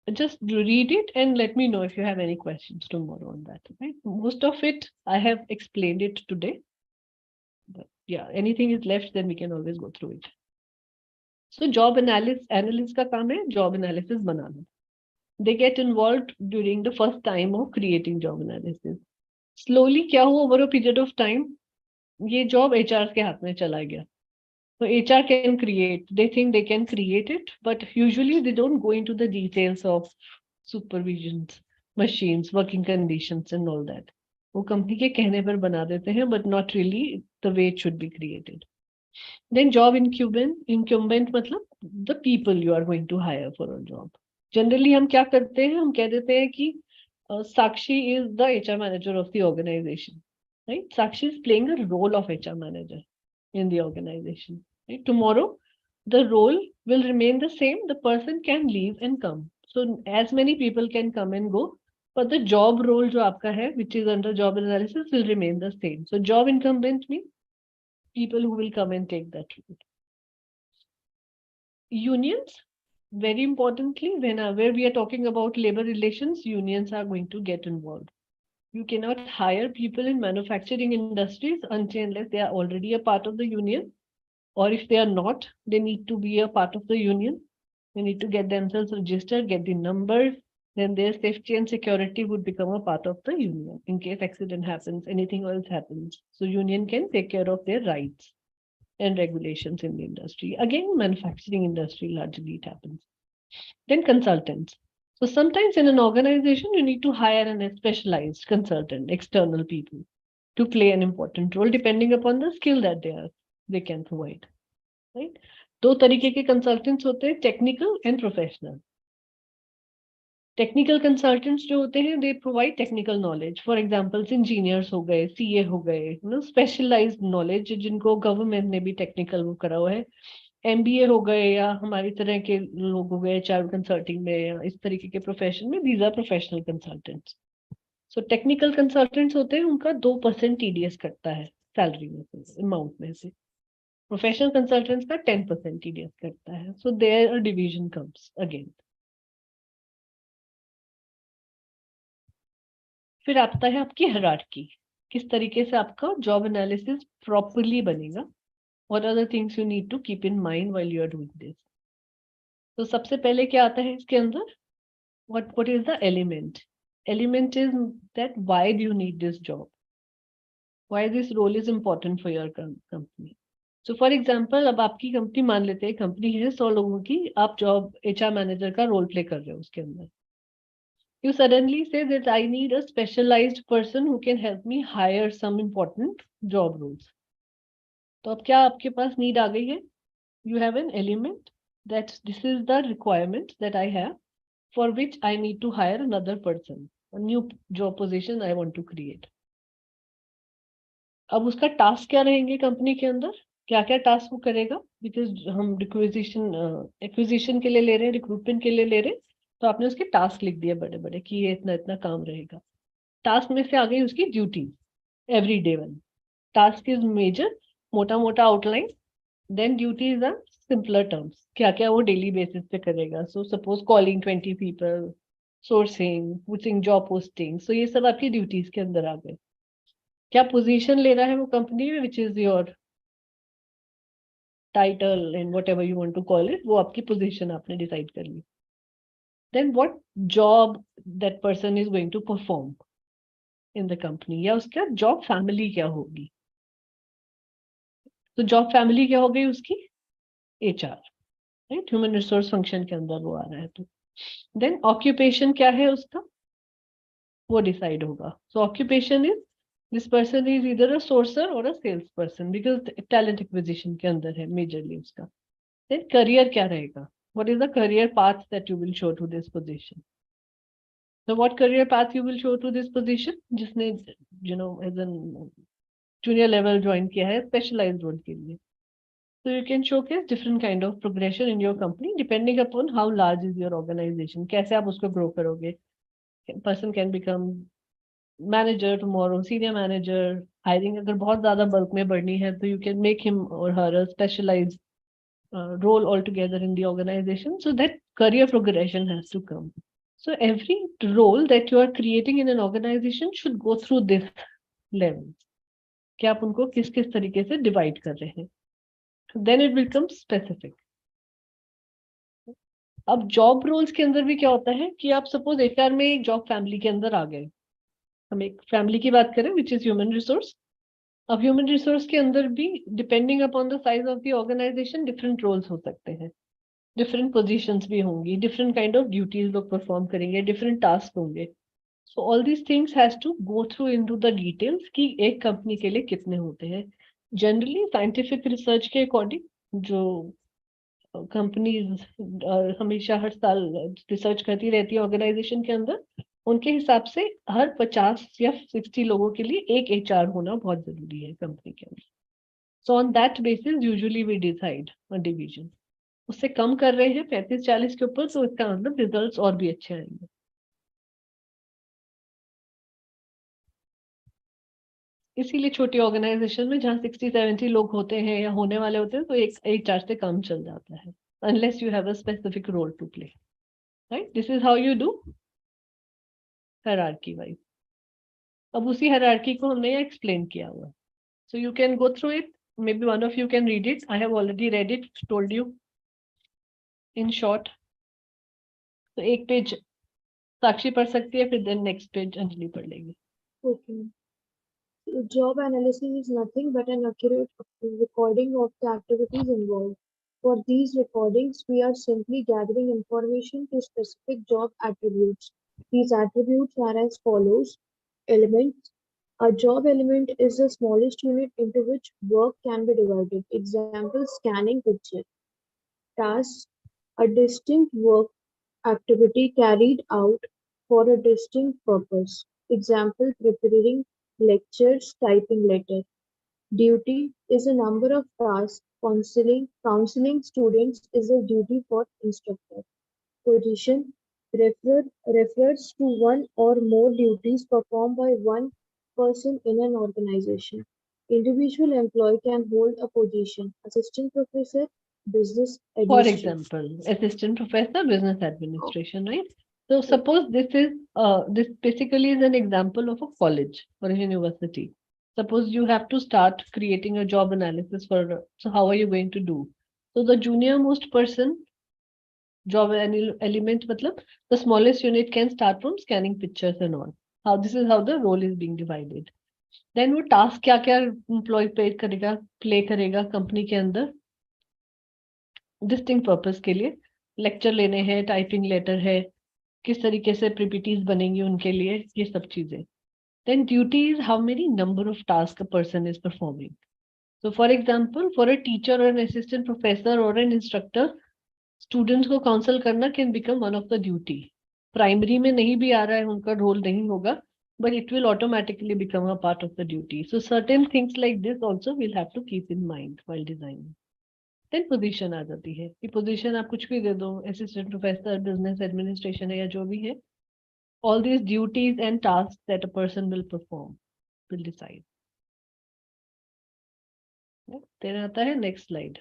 Just read it and let me know if you have any questions tomorrow on that. Right? Most of it I have explained it today. But yeah, anything is left, then we can always go through it. So job analyst का काम है job analysis banana. They get involved during the first time of creating job analysis. Slowly क्या हुआ over a period of time, ये job HR के हाथ में चला गया. So HR can create, they think they can create it, but usually they don't go into the details of supervisions, machines, working conditions and all that. वो company के कहने पर बना देते हैं, but not really the way it should be created. Then job incumbent मतलब the people you are going to hire for a job. Generally हम क्या करते हैं, हम कह देते हैं कि Sakshi is the HR manager of the organization, right? Sakshi is playing a role of HR manager in the organization. Right? Tomorrow, the role will remain the same. The person can leave and come. So as many people can come and go, but the job role जो आपका है, which is under job analysis, will remain the same. So job incumbent means people who will come and take that role. Unions, very importantly, whenever we are talking about labor relations, unions are going to get involved. You cannot hire people in manufacturing industries unless they are already a part of the union, or if they are not, they need to be a part of the union. They need to get themselves registered, get the numbers, then their safety and security would become a part of the union in case accident happens, anything else happens. So union can take care of their rights and regulations in the industry. Again, manufacturing industry largely it happens. Then consultants. So sometimes in an organization, you need to hire a specialized consultant, external people. to play an important role depending upon the skill that they can provide, right? दो तरीके के consultants होते हैं, technical and professional. Technical consultants जो होते हैं they provide technical knowledge, for examples engineers हो गए, सीए हो गए, स्पेशलाइज्ड नॉलेज जिनको गवर्नमेंट ने भी टेक्निकल वो करा हुआ है, एमबीए हो गए या हमारी तरह के लोग हो गए चार्ट कंसल्टिंग में या इस तरीके के प्रोफेशन में, these are professional consultants. So technical consultants होते हैं उनका 2% टीडीएस कटता है सैलरी में से, अमाउंट में से. प्रोफेशनल कंसल्टेंट्स का 10% टीडीएस कटता है. So there a division comes again. फिर आता है आपकी हायरार्की, किस तरीके से आपका जॉब एनालिसिस प्रॉपरली बनेगा. What are the things you need to keep in mind while you are doing this. तो सबसे पहले क्या आता है इसके अंदर, what is the element. Element is that why do you need this job, why this role is important for your company. So for example, अब आपकी कंपनी मान लेते हैं कंपनी है 100 लोगों की, आप जॉब एचआर मैनेजर का रोल प्ले कर रहे हो उसके अंदर. You suddenly say that I need a specialized person who can help me hire some important job roles. तो अब क्या आपके पास नीड आ गई है, you have an element that this is the requirement that I have for which I need to hire another person, a new job position I want to create. अब उसका task क्या रहेंगे कंपनी के अंदर, क्या क्या टास्क वो करेगा, बिकॉज हम एक्विजिशन के लिए ले रहे हैं, रिक्रूटमेंट के लिए ले रहे हैं, तो आपने उसके टास्क लिख दिए बड़े बड़े कि ये इतना इतना काम रहेगा. टास्क में से आ गई उसकी duty, every day one. Task is major, मोटा मोटा outline. Then duties are simpler terms, क्या क्या वो डेली बेसिस पे करेगा. So suppose calling 20 people, sourcing, putting job posting. So ये सब आपकी ड्यूटीज के अंदर आ गए. क्या पोजीशन ले रहा है वो कंपनी में, which is your title and whatever you want to call it, वो आपकी पोजीशन आपने डिसाइड कर ली. Then what job that person is going to perform in the company, या उसका जॉब फैमिली क्या होगी. तो जॉब फैमिली क्या हो गई उसकी, HR, right, human resource function के अंदर वो आ रहा है. तो देन ऑक्यूपेशन क्या है उसका, वो डिसाइड होगा. So occupation is this person is इधर अ सोर्सर और a sales person, because talent acquisition के अंदर है मेजरली उसका. देन करियर क्या रहेगा, what is the career path that you will show to this position. So what career path you will show to this position, जिसने as an junior level join किया है specialized role के लिए. So you can showcase different kind of progression in your company depending upon how large is your organization. कैसे आप उसको grow करोगे. Person can become manager tomorrow, senior manager. Hiring अगर बहुत ज़्यादा bulk में बढ़नी है तो you can make him or her a specialized role altogether in the organization, so that career progression has to come. So every role that you are creating in an organization should go through this level. कि आप उनको किस किस तरीके से divide कर रहे हैं. Then it becomes specific. अब जॉब रोल्स के अंदर भी क्या होता है कि आप सपोज एचआर में एक जॉब फैमिली के अंदर आ गए, हम एक फैमिली की बात करें विच इज ह्यूमन रिसोर्स. अब ह्यूमन रिसोर्स के अंदर भी depending upon the size of the organization different roles हो सकते हैं, डिफरेंट पोजीशंस भी होंगी, डिफरेंट काइंड ऑफ ड्यूटीज लोग परफॉर्म करेंगे, डिफरेंट टास्क होंगे. So all these things has to go through into the details कि एक कंपनी के लिए कितने होते हैं. जनरली साइंटिफिक रिसर्च के अकॉर्डिंग जो कंपनीज हमेशा हर साल रिसर्च करती रहती है ऑर्गेनाइजेशन के अंदर, उनके हिसाब से हर 50 या 60 लोगों के लिए एक एचआर होना बहुत जरूरी है कंपनी के अंदर. So on that basis usually we decide a division. उससे कम कर रहे हैं 35-40 के ऊपर, तो इसका मतलब रिजल्ट्स और भी अच्छे आएंगे. इसीलिए छोटी ऑर्गेनाइजेशन में जहाँ 60-70 लोग होते हैं या होने वाले होते हैं तो एक चार्ज से काम चल जाता है, unless you have a specific role to play, right. This is how you do hierarchy wise. अब उसी हायरार्की को हमने यहाँ एक्सप्लेन किया हुआ. So you can go through it, maybe one of you can read it. I have already read it, told you in short. तो एक page साक्षी पढ़ सकती है, फिर देन नेक्स्ट पेज अंजलि पढ़ लेगी. Okay. Job analysis is nothing but an accurate recording of the activities involved. For these recordings, we are simply gathering information to specific job attributes. These attributes are as follows: elements, A job element is the smallest unit into which work can be divided. Example, scanning picture. Task, a distinct work activity carried out for a distinct purpose. Example, preparing lectures, typing letter. Duty is a number of tasks. Counseling students is a duty for instructor. Position refers to one or more duties performed by one person in an organization. Individual employee can hold a position: assistant professor, business For administrator. example, assistant professor, business administration, right? So suppose this basically is an example of a college or a university. Suppose you have to start creating a job analysis for, so how are you going to do? So the junior most person, element, matlab, the smallest unit can start from scanning pictures and all. How this is how the role is being divided. Then वो task क्या क्या employee play करेगा company के अंदर distinct purpose के लिए lecture लेने हैं, टाइपिंग लेटर है, किस तरीके से पीपीटीज बनेंगी उनके लिए, ये सब चीजें. Then duty is how many number of tasks a person is performing. So for example, for a teacher or an assistant professor or an instructor, students को counsel करना can become one of the duty. Primary में नहीं भी आ रहा है, उनका role नहीं होगा, but it will automatically become a part of the duty. So certain things like this also we'll have to keep in mind while designing. Then position आ जाती है कि पोजीशन आप कुछ भी दे दो, असिस्टेंट प्रोफेसर, बिजनेस एडमिनिस्ट्रेशन है या जो भी है, all these duties and tasks that a person will perform will decide. then आता है next slide.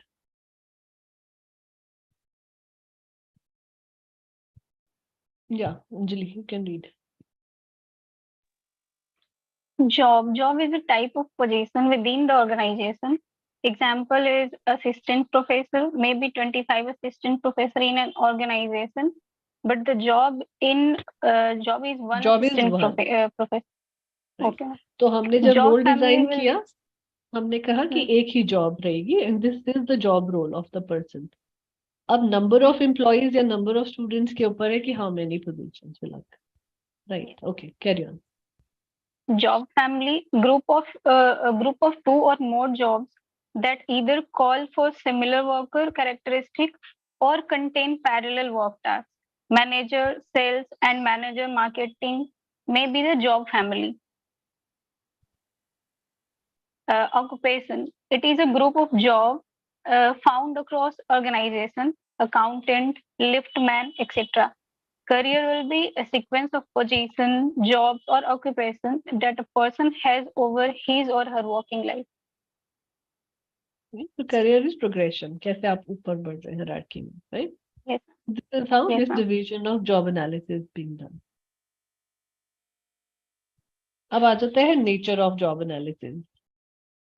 Yeah, Anjali, you can read. Job is a type of position within the organization. Example is assistant professor, maybe 25 assistant professor in an organization, but the job is one Job is assistant one. professor. Right. Okay. तो हमने जब Job role family design will किया, हमने कहा कि एक ही job रहेगी and this is the job role of the person. अब number of employees या number of students के ऊपर है कि how many positions will occur. Right. Okay, carry on. job family, a group of two or more jobs that either call for similar worker characteristic or contain parallel work tasks. Manager, sales, and manager marketing may be the job family. Occupation, it is a group of jobs found across organization: accountant, liftman, etc. Career will be a sequence of position, jobs, or occupations that a person has over his or her working life. So career is progression. कैसे आप ऊपर बढ़ रहे हैं hierarchy में, right? Yes. This is how Yes, this ma'am. division of job analysis is being done. अब आ जाता है nature of job analysis.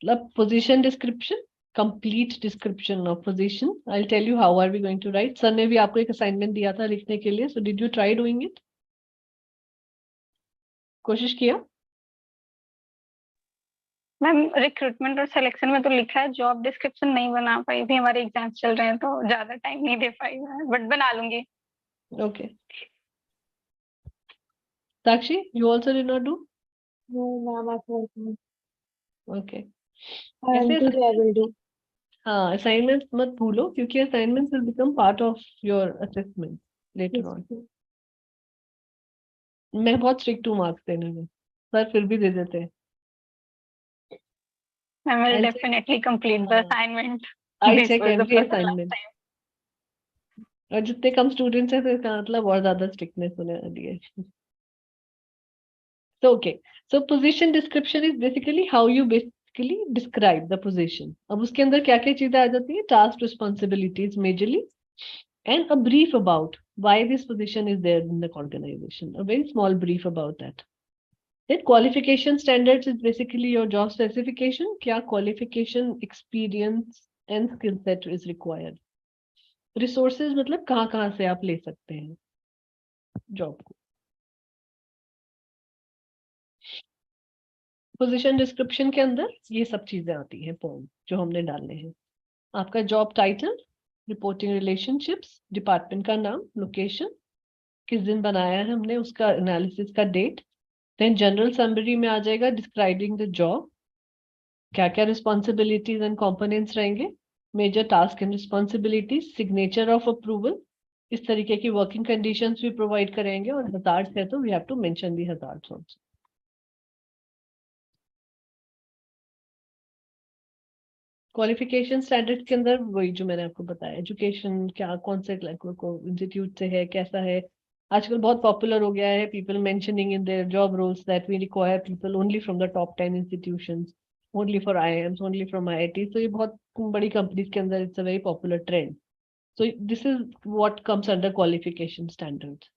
मतलब position description, complete description of position. I'll tell you how are we going to write. Sir ने भी आपको एक assignment दिया था लिखने के लिए. So did you try doing it? कोशिश किया? मैम रिक्रूटमेंट और सिलेक्शन में तो लिखा है, जॉब डिस्क्रिप्शन नहीं बना पाई भी, हमारे एग्जाम्स चल रहे हैं तो ज्यादा टाइम नहीं दे पाई मैं, बट बना लूंगी. Okay. Sakshi, you also did not do? No, ma'am, I forgot. Okay. And ऐसे today I will do. हाँ, assignments मत भूलो क्योंकि assignments will become part of your assessment later Yes, on. ma'am. मैं बहुत strict हूँ marks देने में, सर फिर भी दे देते हैं. I will I'll check. definitely complete the assignment. I This check was the every first assignment. time. और जितने कम स्टूडेंट्स हैं तो इसका मतलब और ज्यादा स्ट्रिक्टनेस होने वाली है. So okay, so position description is basically how you basically describe the position. अब उसके अंदर क्या क्या चीजें आ जाती है? Task, responsibilities majorly, and a brief about why this position is there in the organization. A very small brief about that. Then qualification standards is basically your job specification. क्या qualification, experience and skill set is required. Resources मतलब कहाँ से आप ले सकते हैं job को. Position description के अंदर ये सब चीजें आती हैं पॉइंट जो हमने डालने हैं. आपका job title, reporting relationships, department का नाम, लोकेशन, किस दिन बनाया है हमने उसका एनालिसिस का डेट, देन जनरल समरी में आ जाएगा डिस्क्राइबिंग द जॉब, क्या क्या रिस्पॉन्सिबिलिटीज एंड कंपोनेंट्स रहेंगे, major task and responsibilities, signature of approval, इस तरीके की वर्किंग कंडीशंस भी प्रोवाइड करेंगे, और हजार्ड्स है तो we have to mention the hazards also. Qualification standard के अंदर वही जो मैंने आपको बताया, एजुकेशन क्या कौन से इंस्टीट्यूट से है, कैसा है। आजकल बहुत पॉपुलर हो गया है people mentioning in their job roles that we require people only from the top 10 institutions, only for IIMs, only from IIT. तो ये बहुत बड़ी कंपनीज के अंदर it's a very popular trend. So this is what comes under qualification standards.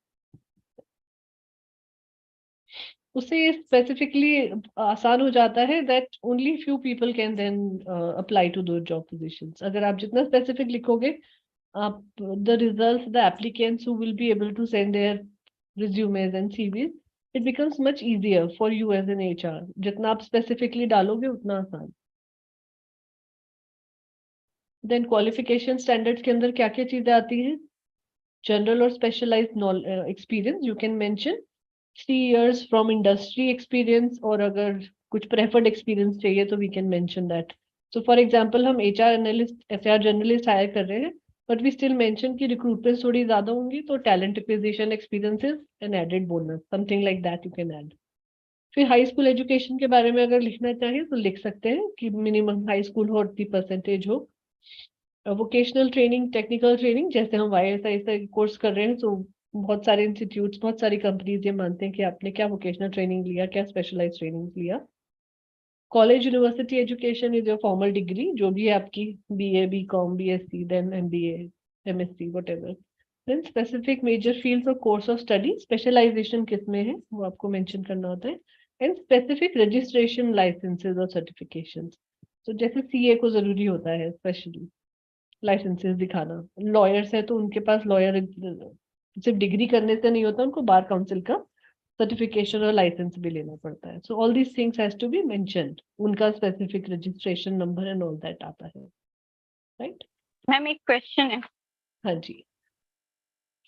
उससे specifically आसान हो जाता है that only few people can then apply to those job positions. अगर आप जितना स्पेसिफिक लिखोगे, आप the results, the applicants who will be able to send their resumes and CVs, it becomes much easier for you as an HR. जितना आप specifically डालोगे उतना आसान। देन क्वालिफिकेशन स्टैंडर्ड्स के अंदर क्या क्या चीजें आती हैं, जनरल और specialised experience, you can mention 3 years from industry experience, और अगर कुछ preferred experience चाहिए तो we can mention that. So for example हम HR analyst, HR generalist hire कर रहे हैं, but we still mention कि recruitment थोड़ी ज़्यादा होंगी तो talent acquisition experience is an added bonus, something like that you can add. फिर हाई स्कूल एजुकेशन के बारे में अगर लिखना चाहें तो लिख सकते हैं कि मिनिमम हाई स्कूल हो 80% हो। वोकेशनल ट्रेनिंग, टेक्निकल ट्रेनिंग, जैसे हम YSI से कोर्स कर रहे हैं तो बहुत सारे इंस्टीट्यूट्स, बहुत सारी कंपनीज ये मानते हैं कि आपने क्या वोकेशनल ट्रेनिंग लिया, क्या स्पेशलाइज ट्रेनिंग लिया। College university education is your formal degree, जो भी है आपकी, BA, BCom, BSc, then MBA, MSc, whatever. Then specific major fields और कोर्स ऑफ स्टडी, स्पेशलाइजेशन किस में है वो आपको मेंशन करना होता है। एंड स्पेसिफिक रजिस्ट्रेशन लाइसेंसेज और सर्टिफिकेशंस, तो जैसे CA को जरूरी होता है स्पेशली लाइसेंसेस दिखाना, लॉयर्स है तो उनके पास लॉयर सिर्फ डिग्री करने से नहीं होता, उनको बार काउंसिल का सर्टिफिकेशन और लाइसेंस भी लेना पड़ता है। So all these things has to be mentioned, उनका specific registration number and all that आता है, राइट। मैम एक क्वेश्चन है, हाँ जी।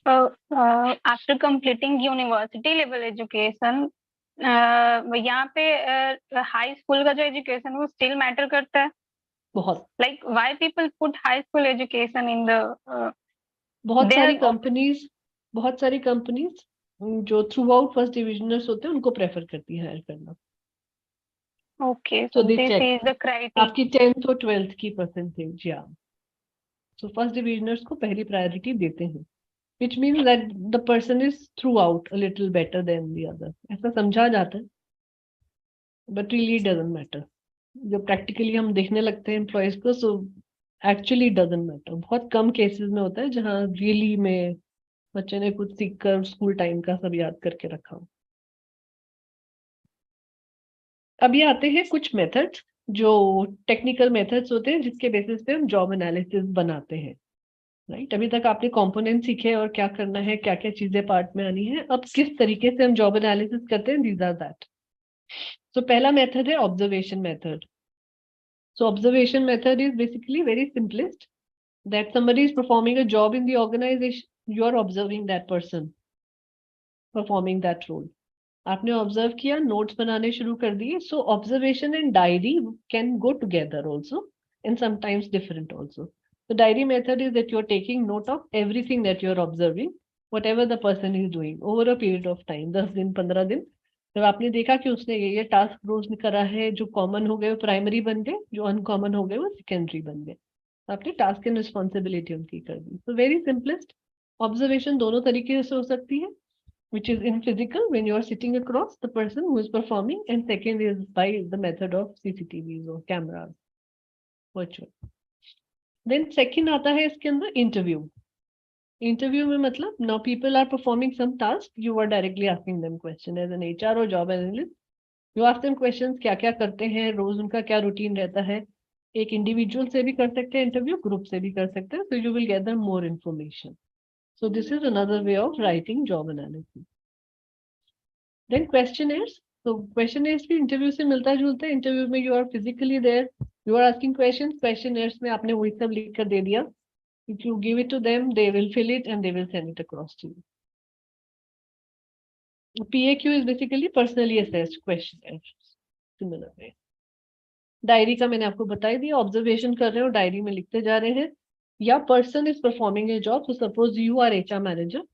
After completing university level education, यहाँ पे हाई स्कूल का जो एजुकेशन वो स्टिल मैटर करता है? बहुत like why people put high school education in the बहुत सारी कंपनीज जो थ्रू आउट फर्स्ट डिविजनर्स होते हैं उनको प्रेफर करती है हायर करना। Okay, so so they this check is the criteria. आपकी 10th और 12th की परसेंटेज, या सो फर्स्ट डिविजनर्स को पहली प्रायोरिटी देते हैं, which means that the person is throughout a little better than the other, ऐसा समझा जाता है, but really it doesn't matter। जब प्रैक्टिकली हम देखने लगते हैं एम्प्लॉयज को, सो एक्चुअली डजंट मैटर। बहुत कम केसेस में होता है जहाँ रियली में बच्चे ने कुछ सीख कर स्कूल टाइम का सब याद करके रखा हो। अभी आते हैं कुछ मेथड्स जो टेक्निकल मेथड्स होते हैं जिसके बेसिस पे हम जॉब एनालिसिस बनाते हैं, राइट। अभी तक आपने कंपोनेंट सीखे और क्या करना है, क्या क्या चीजें पार्ट में आनी है। अब किस तरीके से हम जॉब एनालिसिस करते हैं, दीज आर दैट। सो पहला मेथड है observation method. So observation method is basically very simplest, that somebody is performing a job in the organization, you are observing that person performing that role। आपने observe किया, notes बनाने शुरू कर दिए। So observation and diary can go together also and sometimes different also. The diary method is that you're taking note of everything that you're observing, whatever the person is doing over a period of time, 10 दिन 15 दिन। जब आपने देखा कि उसने ये task रोज करा है, जो कॉमन हो गए वो प्राइमरी बन गए, जो अनकॉमन हो गए वो सेकेंडरी बन गए, आपने टास्क एंड रिस्पॉन्सिबिलिटी उनकी कर दी। तो वेरी सिंपलेस्ट ऑब्जर्वेशन दोनों तरीके से हो सकती है, which is in physical when you are sitting across the person who is performing, and second is by the method of CCTVs or cameras, virtual। then second आता है इसके अंदर interview। interview में मतलब now people are performing some task, you are directly asking them question as an HR or job analyst, you ask them questions, क्या क्या करते हैं रोज, उनका क्या रूटीन रहता है। एक इंडिविजुअल से भी कर सकते हैं इंटरव्यू, ग्रुप से भी कर सकते हैं, so you will gather more information। so this is another way of writing job analysis। then questionnaires। so questionnaires भी इंटरव्यू से मिलता जुलता है। इंटरव्यू में you are physically there, you are asking questions, questionnaires में आपने वही सब लिख कर दे दिया, if you give it to them they will fill it and they will send it across to you। PAQ is basically personally assessed question. Similar way. Diary का मैंने आपको बता दिया, ऑब्जर्वेशन कर रहे हो, डायरी में लिखते जा रहे हैं. या person is performing a job, so suppose you are HR manager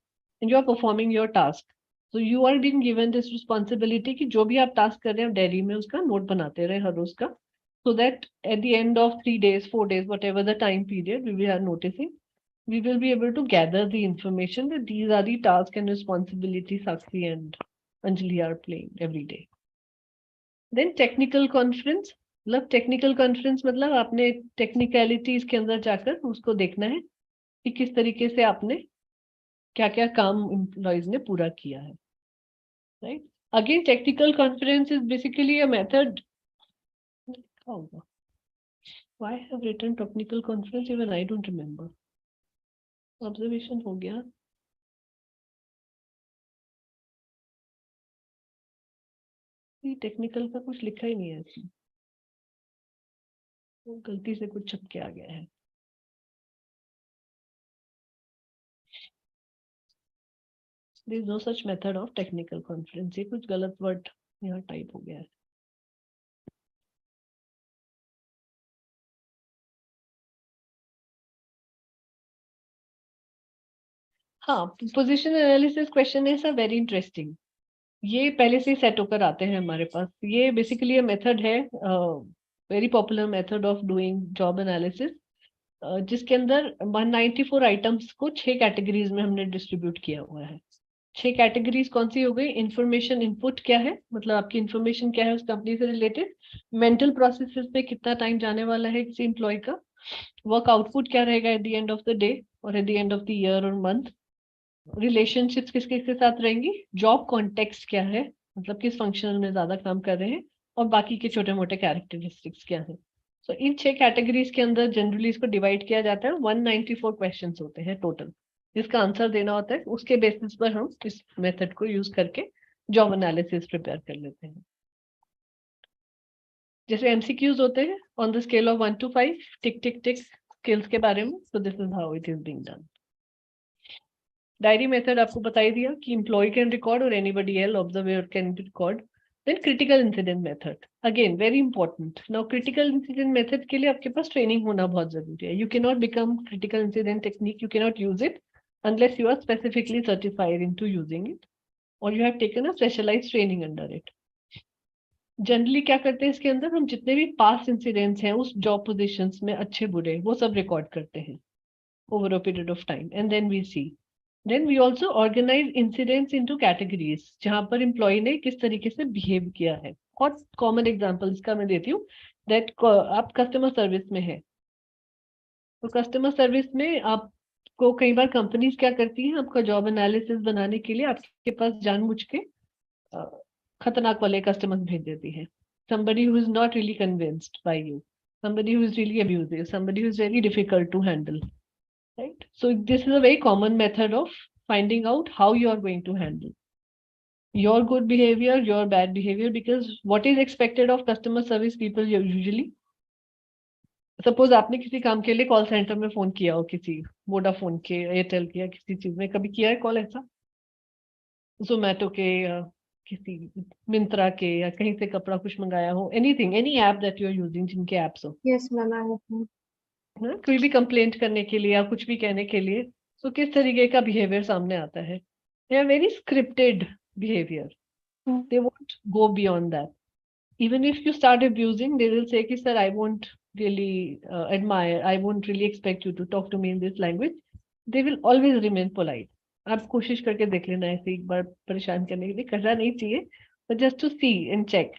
and you are performing your task, so you are being given this responsibility कि जो भी आप टास्क कर रहे हैं डायरी में उसका नोट बनाते रहे हर रोज का, so that at the end of 3 days, 4 days, whatever the time period we are noticing, we will be able to gather the information that these are the tasks and responsibilities Sakshi and Anjali are playing every day. Then technical conference, मतलब technical conference मतलब आपने technicalities के अंदर जाकर उसको देखना है कि किस तरीके से आपने क्या क्या काम एम्प्लॉइज ने पूरा किया है, right. Again technical conference is basically a method. Why I have written technical conference, even I don't remember. Observation हो गया. ये टेक्निकल का कुछ लिखा ही नहीं है इसमें, गलती से कुछ छप के आ गया है. There is no such method of technical conference. ये कुछ गलत वर्ड यहाँ टाइप हो गया है. हाँ, position analysis question is very interesting. ये पहले से सेट होकर आते हैं हमारे पास. ये बेसिकली मेथड है, very popular method of doing job analysis, जिसके अंदर 194 आइटम्स को 6 कैटेगरीज में हमने डिस्ट्रीब्यूट किया हुआ है. 6 कैटेगरीज कौन सी हो गई? इंफॉर्मेशन इनपुट क्या है, मतलब आपकी इंफॉर्मेशन क्या है उस कंपनी से रिलेटेड. मेंटल प्रोसेसेस पे कितना टाइम जाने वाला है किसी एम्प्लॉय का. वर्क आउटपुट क्या रहेगा at the end of the day और at the end of the year और मंथ. रिलेशनशिप्स किस किस के साथ रहेंगी. जॉब कॉन्टेक्स्ट क्या है, मतलब किस फंक्शन में ज्यादा काम कर रहे हैं, और बाकी के छोटे मोटे कैरेक्टरिस्टिक्स क्या है. सो इन 6 कैटेगरीज के अंदर जनरली इसको डिवाइड किया जाता है. 194 क्वेश्चंस होते हैं टोटल, जिसका आंसर देना होता है. उसके बेसिस पर हम इस मेथड को यूज करके जॉब एनालिसिस प्रिपेयर कर लेते हैं. जैसे MCQs होते हैं on the scale of 1 to 5, tick tick tick skills के बारे में. So this is how it is being done. Diary method आपको बताई दिया कि एम्प्लॉय कैन रिकॉर्ड और anybody else observer can record. Then critical incident method, again very important. Now critical incident method के लिए आपके पास ट्रेनिंग होना बहुत जरूरी है. You can not become critical incident technique, you can not use it unless you are specifically certified into using it or you have taken a specialized training under it. Generally क्या करते हैं इसके अंदर, हम जितने भी पास्ट इंसिडेंट्स हैं उस जॉब पोजीशंस में अच्छे बुरे वो सब रिकॉर्ड करते हैं over a period of time and then we see. Then we also organize incidents into categories, जहां पर एम्प्लॉय ने किस तरीके से बिहेव किया है. और कॉमन एग्जांपल इसका मैं देती हूँ. दैट आप कस्टमर सर्विस में है, तो कस्टमर सर्विस में आपको कई बार कंपनीज क्या करती हैं, आपका जॉब एनालिसिस बनाने के लिए आपके पास जानबूझ के खतरनाक वाले कस्टमर्स भेज देती है. somebody who is not really convinced by you, somebody who is really abusive, somebody who is very difficult to handle. Right? So this is a very common method of finding out how you are going to handle your good behavior, your bad behavior, because what is expected of customer service people usually. Suppose आपने किसी काम के लिए call centre में phone किया हो, किसी Vodafone के, एयरटेल के या किसी चीज में कभी किया है कॉल ऐसा, जोमेटो के या किसी मिंत्रा के या कहीं से कपड़ा कुछ मंगाया हो, anything, any app that you are using, जिनके ऐप्स हो. Yes, ma'am, I have. कोई भी कंप्लेंट करने के लिए या कुछ भी कहने के लिए, तो किस तरीके का बिहेवियर सामने आता है. They are very scripted behaviour, they won't go beyond that. Even if you start abusing, they will say कि sir I won't really admire, I won't really expect you to talk to me in this language. They will always remain polite. आप कोशिश करके देख लेना ऐसे एक बार परेशान करने के लिए, करना नहीं चाहिए, but just to see and check.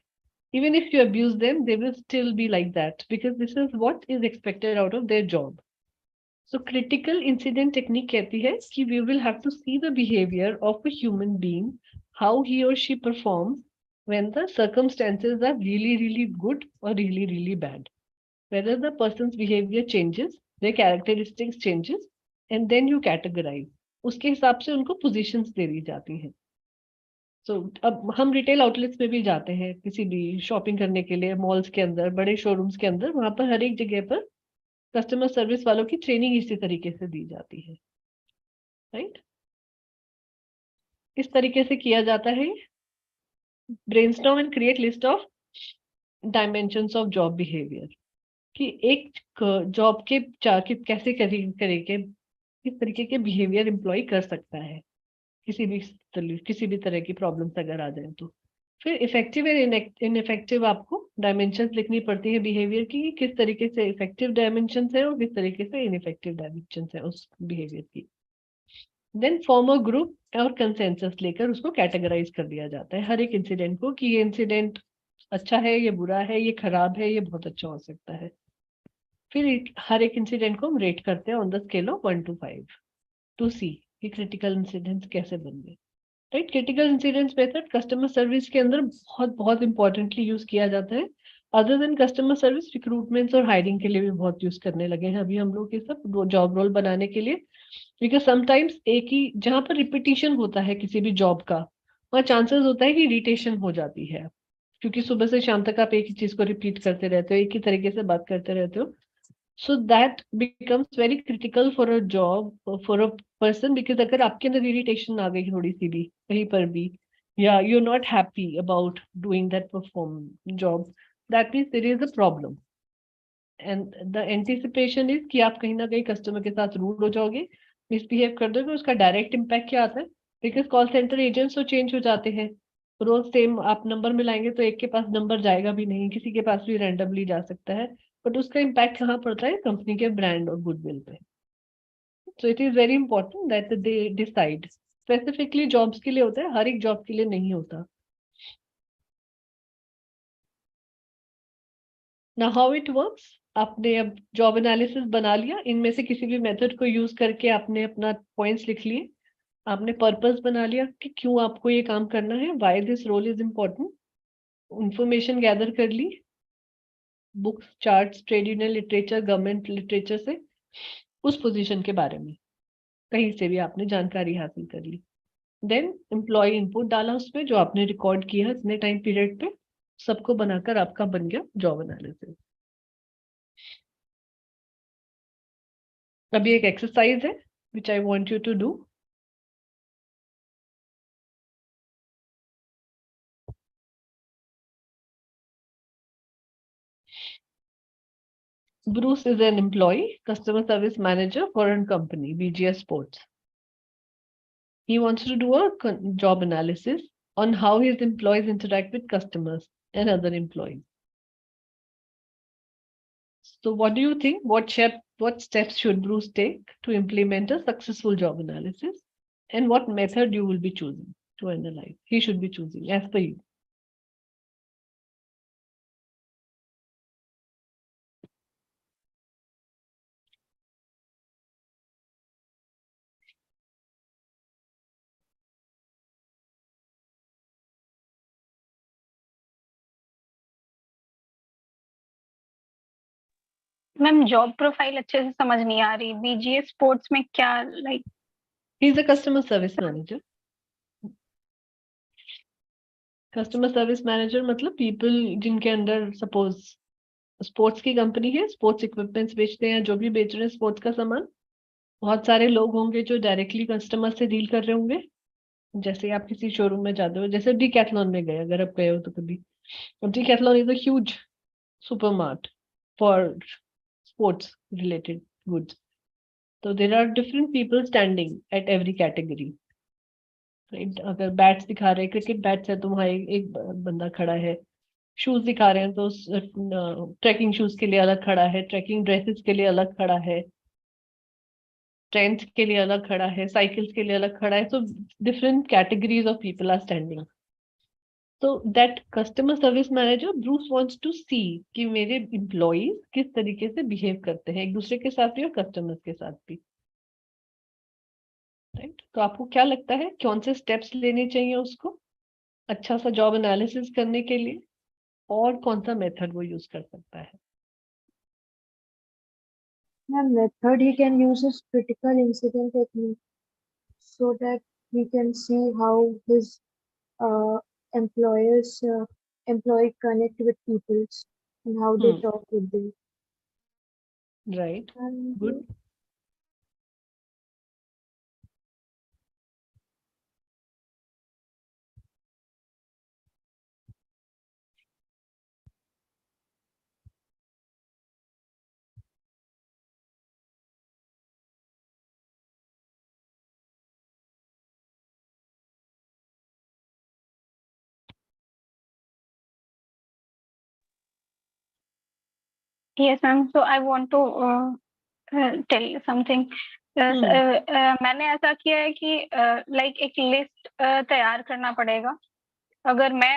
Even if you abuse them, they will still be like that because this is what is expected out of their job. So critical incident technique कहती है कि we will have to see the behavior of a human being, how he or she performs when the circumstances are really, really good or really, really bad. Whether the person's behavior changes, their characteristics changes, and then you categorize. उसके हिसाब से उनको positions दे दी जाती हैं. तो अब हम retail outlets में भी जाते हैं किसी भी शॉपिंग करने के लिए, मॉल्स के अंदर, बड़े शोरूम्स के अंदर, वहां पर हर एक जगह पर कस्टमर सर्विस वालों की ट्रेनिंग इसी तरीके से दी जाती है. राइट? इस तरीके से किया जाता है। Brainstorm and create list of dimensions of job behaviour, कि एक जॉब के कैसे करेंगे, किस तरीके के बिहेवियर एम्प्लॉय कर सकता है किसी भी तरह की प्रॉब्लम्स अगर आ जाए तो। फिर इफेक्टिव एंड इनइफेक्टिव आपको डायमेंशंस लिखनी पड़ती है बिहेवियर की, किस तरीके से इफेक्टिव डायमेंशंस है और किस तरीके से इनइफेक्टिव डायमेंशंस है उस बिहेवियर की। देन फॉर्म अ ग्रुप और कंसेंसस लेकर उसको कैटेगराइज कर दिया जाता है हर एक इंसिडेंट को, कि ये इंसिडेंट अच्छा है, ये बुरा है, ये खराब है, ये बहुत अच्छा हो सकता है। फिर हर एक इंसिडेंट को हम रेट करते हैं on the scale of 1 to 5 to see कि क्रिटिकल इंसिडेंट्स कैसे बन गए। Right, critical incidents method customer service के अंदर बहुत बहुत इंपॉर्टेंटली यूज किया जाता है। Other than customer service, recruitments और हायरिंग के लिए भी बहुत यूज करने लगे हैं अभी हम लोग ये सब जॉब रोल बनाने के लिए। बिकॉज समटाइम्स एक ही जहां पर रिपीटिशन होता है किसी भी जॉब का, वहाँ चांसेस होता है कि इरिटेशन हो जाती है, क्योंकि सुबह से शाम तक आप एक ही चीज को रिपीट करते रहते हो, एक ही तरीके से बात करते रहते हो। So that becomes very critical for a job, for a person, because अगर आपके अंदर इरिटेशन आ गई थोड़ी सी भी कहीं पर भी, या you are not happy about doing that perform job, that means there is a problem. And the anticipation is कि आप कहीं ना कहीं कस्टमर के साथ रूड हो जाओगे, मिसबिहेव कर दोगे। उसका डायरेक्ट इम्पैक्ट क्या आता है, बिकॉज कॉल सेंटर एजेंट्स तो चेंज हो जाते हैं, रोज सेम आप नंबर मिलाएंगे तो एक के पास नंबर जाएगा भी नहीं, किसी के पास भी रैंडमली जा सकता है, बट उसका इम्पैक्ट कहाँ पड़ता है, कंपनी के ब्रांड और गुडविल पे। So it is very important that they decide, specifically jobs के लिए होता है, हर एक जॉब के लिए नहीं होता। ना हाउ इट वर्क्स, आपने अब जॉब एनालिसिस बना लिया, इनमें से किसी भी मेथड को यूज करके आपने अपना पॉइंट्स लिख लिए, आपने पर्पस बना लिया कि क्यों आपको ये काम करना है, why this role is important, information gather कर ली books, charts, trade union literature, government literature से उस पोजीशन के बारे में कहीं से भी आपने जानकारी हासिल कर ली। देन एम्प्लॉय इनपुट डाला उसमें जो आपने रिकॉर्ड किया इतने टाइम पीरियड पे, सबको बनाकर आपका बन गया जॉब एनालिसिस। अभी एक एक्सरसाइज है which I want you to do. Bruce is an employee, customer service manager for a company, BGS Sports. He wants to do a job analysis on how his employees interact with customers and other employees. So what do you think? What steps should Bruce take to implement a successful job analysis? And what method you will be choosing to analyze? He should be choosing as per you. Ma'am job profile अच्छे से समझ नहीं आ रही, BGS sports में क्या like? He's a customer service manager. Customer service manager मतलब people जिनके under suppose sports की कंपनी है, स्पोर्ट्स इक्विपमेंट्स बेचते हैं, जो भी बेच रहे हैं स्पोर्ट्स का सामान, बहुत सारे लोग होंगे जो डायरेक्टली कस्टमर से डील कर रहे होंगे। जैसे आप किसी शोरूम में जाते हो, जैसे डीकैथलॉन में गए अगर आप गए हो तो कभी, Decathlon is a huge supermart for sports related goods, तो there are different people standing at every category. अगर बैट्स दिखा रहे हैं, क्रिकेट बैट्स है तो वहाँ एक बंदा खड़ा है, शूज दिखा रहे हैं तो ट्रैकिंग शूज के लिए अलग खड़ा है, ट्रैकिंग ड्रेसेस के लिए अलग खड़ा है, टेंट के लिए अलग खड़ा है, साइकिल्स के लिए अलग खड़ा है, so different categories of people are standing. So that customer service manager Bruce wants to see कि मेरे employees किस तरीके से behave करते हैं एक दूसरे के साथ भी और customers के साथ भी, राइट? तो आपको क्या लगता है कौन से steps लेने चाहिए उसको अच्छा सा job analysis करने के लिए, और कौन सा method वो use कर सकता है? The method he can use is critical incident technique so that he can see how his uh, employers employee connect with people and how they talk with them. Right. And Good. Yes, ma'am. So I want to tell something. मैंने ऐसा किया है कि like एक list तैयार करना पड़ेगा। अगर मैं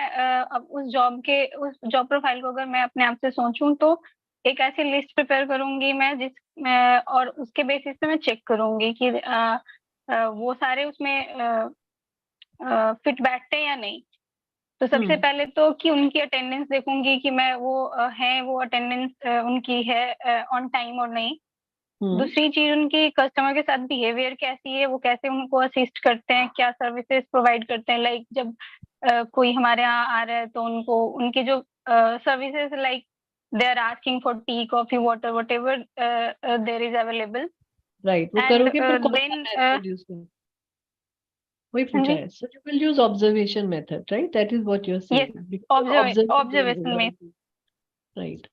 अब उस जॉब प्रोफाइल को अगर मैं अपने आप से सोचूं तो एक ऐसी लिस्ट प्रिपेयर करूंगी मैं और उसके बेसिस पे मैं चेक करूंगी कि वो सारे उसमें फिट बैठते हैं या नहीं। तो सबसे पहले तो कि उनकी अटेंडेंस देखूंगी कि मैं वो अटेंडेंस उनकी है ऑन टाइम और नहीं। दूसरी चीज उनकी कस्टमर के साथ बिहेवियर कैसी है, वो कैसे उनको असिस्ट करते हैं, क्या सर्विसेज प्रोवाइड करते हैं। लाइक जब कोई हमारे यहाँ आ रहा है तो उनको उनकी जो services like they are asking for tea coffee water whatever there is available right, वो एंड करोगे पर कौन सा देन मेथड यूज करोगे? वही हाँ पूछा जी है। So you will use observation method, right? That is what you're yes saying. Because you're observing the observation में environment. Right.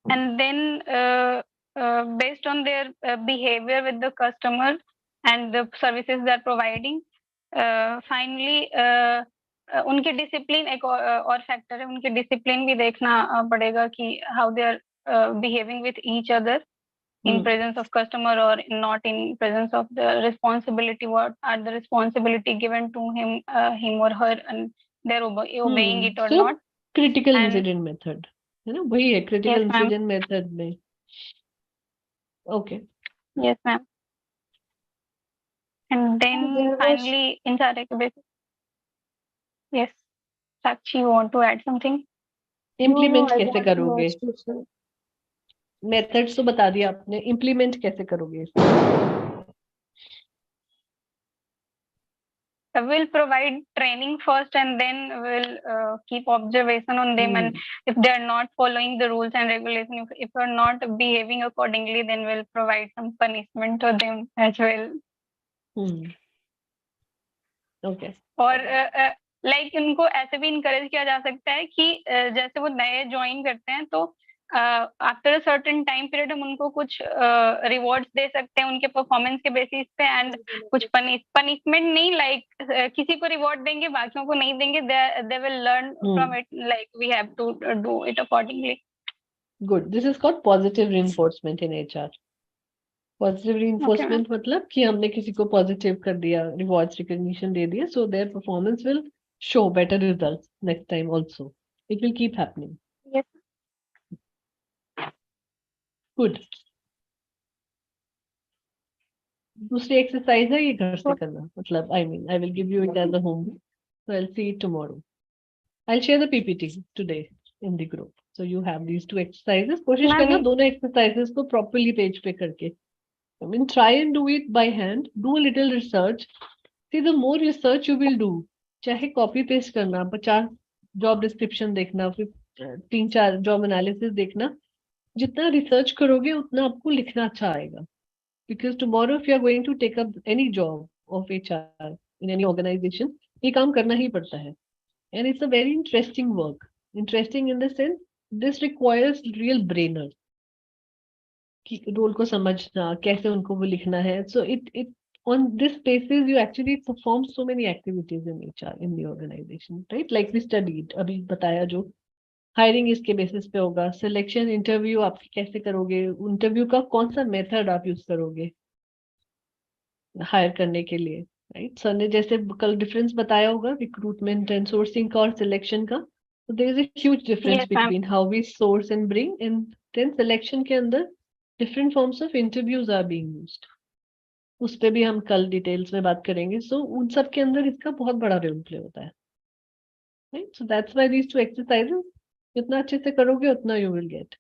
and then based on their behavior with the customer and the services they are providing finally उनके discipline एक और factor है। उनके discipline भी देखना पड़ेगा कि how they are behaving with each other in presence of customer or not in presence of the responsibility, what are the responsibility given to him or her, and they're obeying it or So not. critical And incident method, है ना, वही है critical yes ma'am, incident method में. Okay. yes ma'am. And then There was finally in सारे के basis, yes Sakshi, you want to add something? no, Implement I कैसे want to करोगे? ask you, sir. Methods तो बता दिया आपने, implement कैसे करोगे? We'll provide training first and then we'll keep observation on them, and if they are not following the rules and regulations, if they are not behaving accordingly, then we'll provide some punishment to them as well. Okay. और like उनको ऐसे भी encourage किया जा सकता है कि जैसे वो नए ज्वाइन करते हैं तो after a certain time period हम उनको कुछ रिवॉर्ड्स दे सकते हैं उनके परफॉर्मेंस के बेसिस पे, एंड कुछ पनिशमेंट नहीं, लाइक किसी को रिवॉर्ड देंगे बाकियों को नहीं देंगे, they will learn from it, like we have to do it accordingly. Good. This is called positive reinforcement in HR. Positive reinforcement मतलब कि हमने किसी को पॉजिटिव कर दिया, रिवॉर्ड्स रिकॉग्निशन दे दिया, so their performance will show better results next time also. It will keep happening. Yes. Good. दूसरी exercise है ये घर से करना, मतलब I mean I will give you it as a homework, so I'll see it tomorrow. I'll share the PPT today in the group, so you have these two exercises. कोशिश करना दोनों exercises को properly पेज पे करके. I mean, try and do it by hand. Do a little research. See, the more research you will do, चाहे copy paste करना, 50 job description देखना, फिर 3-4 job analysis देखना, जितना research करोगे उतना आपको लिखना अच्छा आएगा. Because tomorrow if you are going to take up any job of HR in any organization, ये काम करना ही पड़ता है. And it's a very interesting work. Interesting in the sense, this requires real brainer. कि रोल को समझना, कैसे उनको वो लिखना है. So it on this basis you actually perform so many activities in HR in the organization, right? Like we studied, अभी बताया जो हायरिंग इसके बेसिस पे होगा, सिलेक्शन इंटरव्यू आप कैसे करोगे, इंटरव्यू का कौन सा मेथड आप यूज करोगे हायर करने के लिए, राइट? सर ने जैसे कल डिफरेंस बताया होगा रिक्रूटमेंट एंड सोर्सिंग का और सिलेक्शन का, तो there is a huge difference between how we source and bring, and then selection के अंदर different forms of interviews are being used. उस पे भी हम कल डिटेल्स में बात करेंगे. So उन सब के अंदर इसका बहुत बड़ा रोल प्ले होता है, right? So that's why these two exercises जितना अच्छे से करोगे उतना you will get.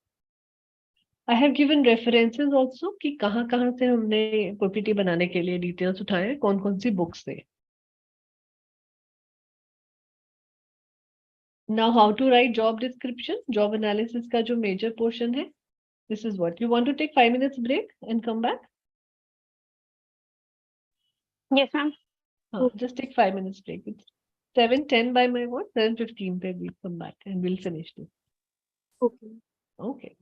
I have given references also कि कहाँ से हमने PPT बनाने के लिए डिटेल्स उठाए, कौन सी बुक्स से. Now how to write job description, job analysis का जो major portion है, this is what you want to take 5 minutes break and come back. Yes ma'am. Just take 5 minutes break. It's 7:10 by my watch. 7:15 पे we come back and we'll finish this. Okay. Okay.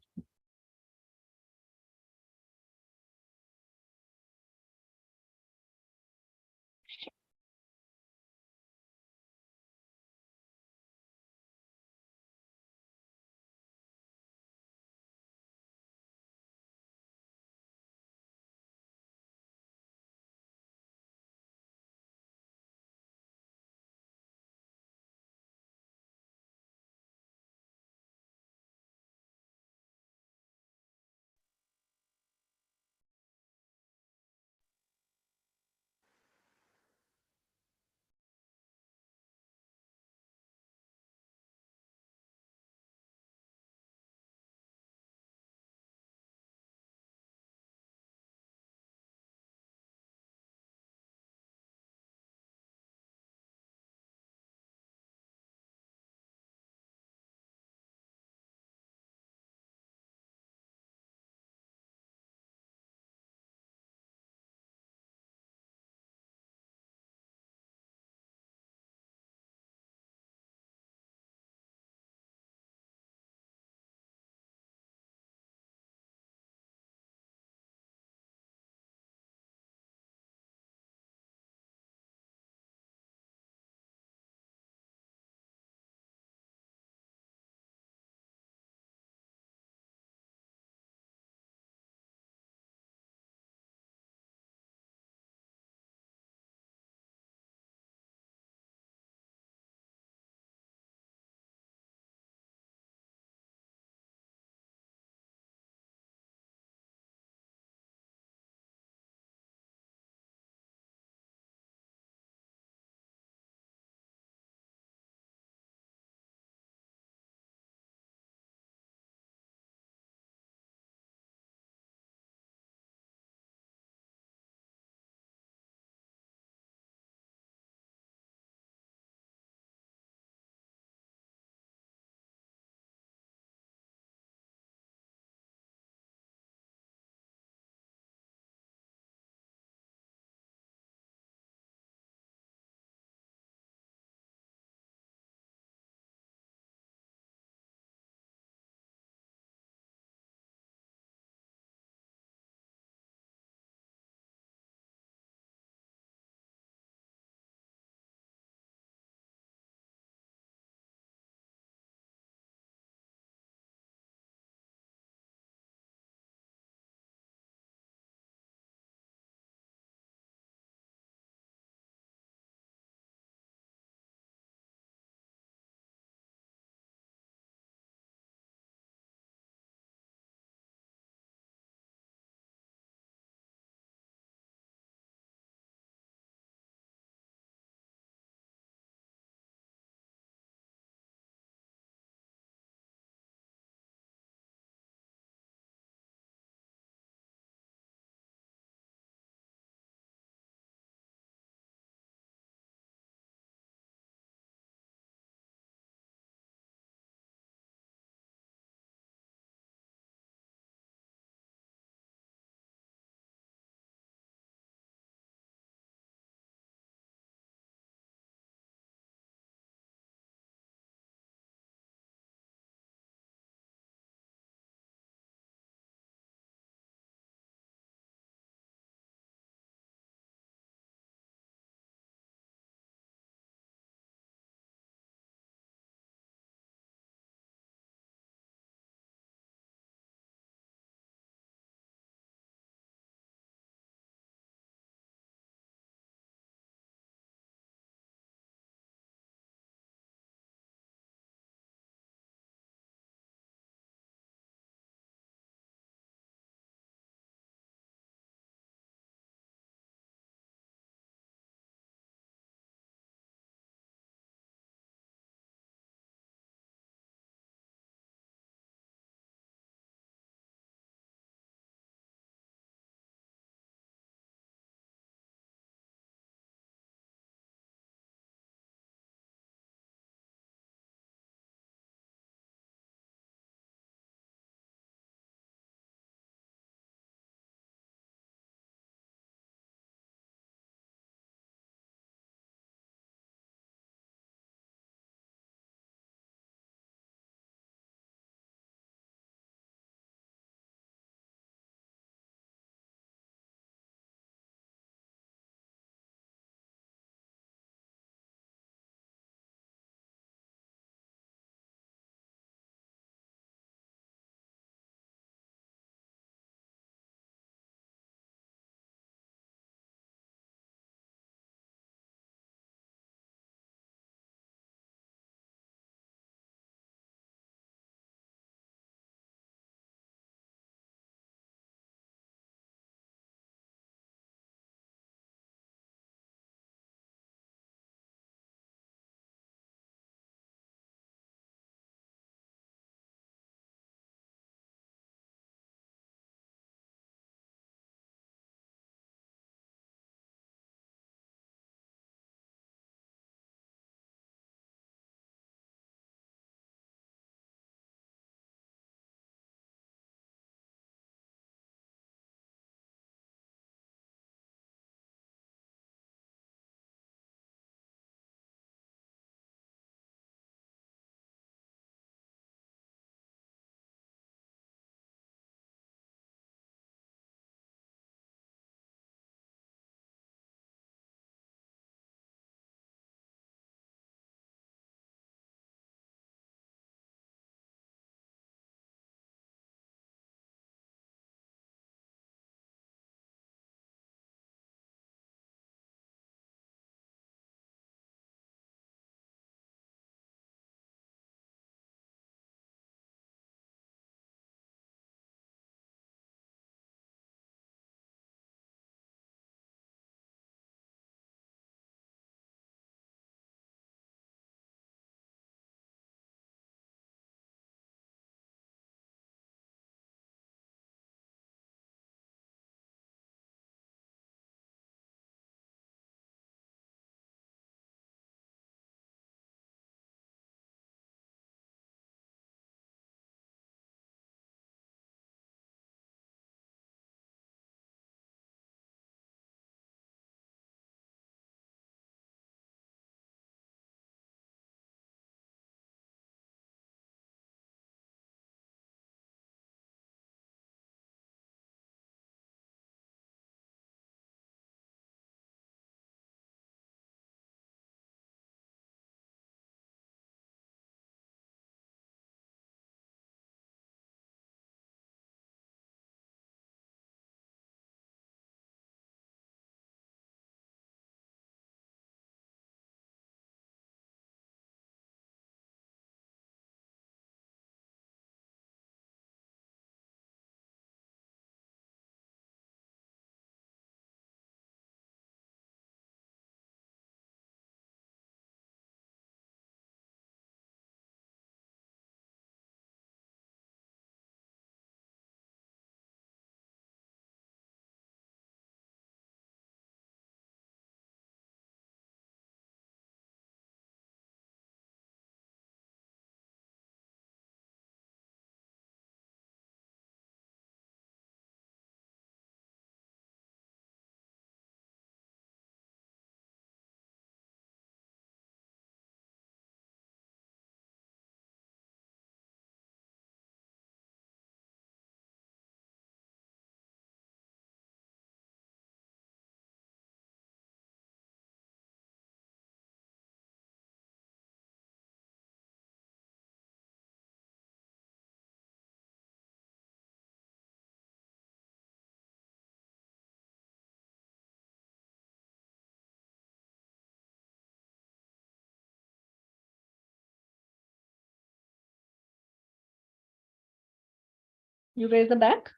You raise the back?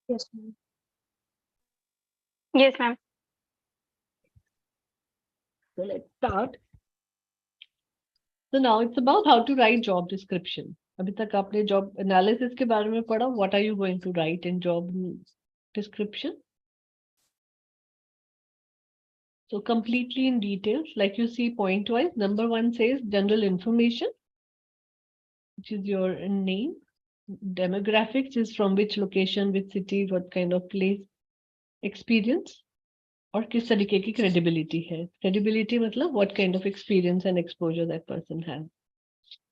Yes, ma'am. Yes, ma'am. So let's start. So now it's about how to write job description. अभी तक आपने job analysis के बारे में पढ़ा. What are you going to write in job description? So completely in details, like you see point wise, number 1 says general information, which is your name. Demographics is from which location, which city, what kind of place, experience, और किस तरीके की credibility है. Credibility मतलब what kind of experience and exposure that person has.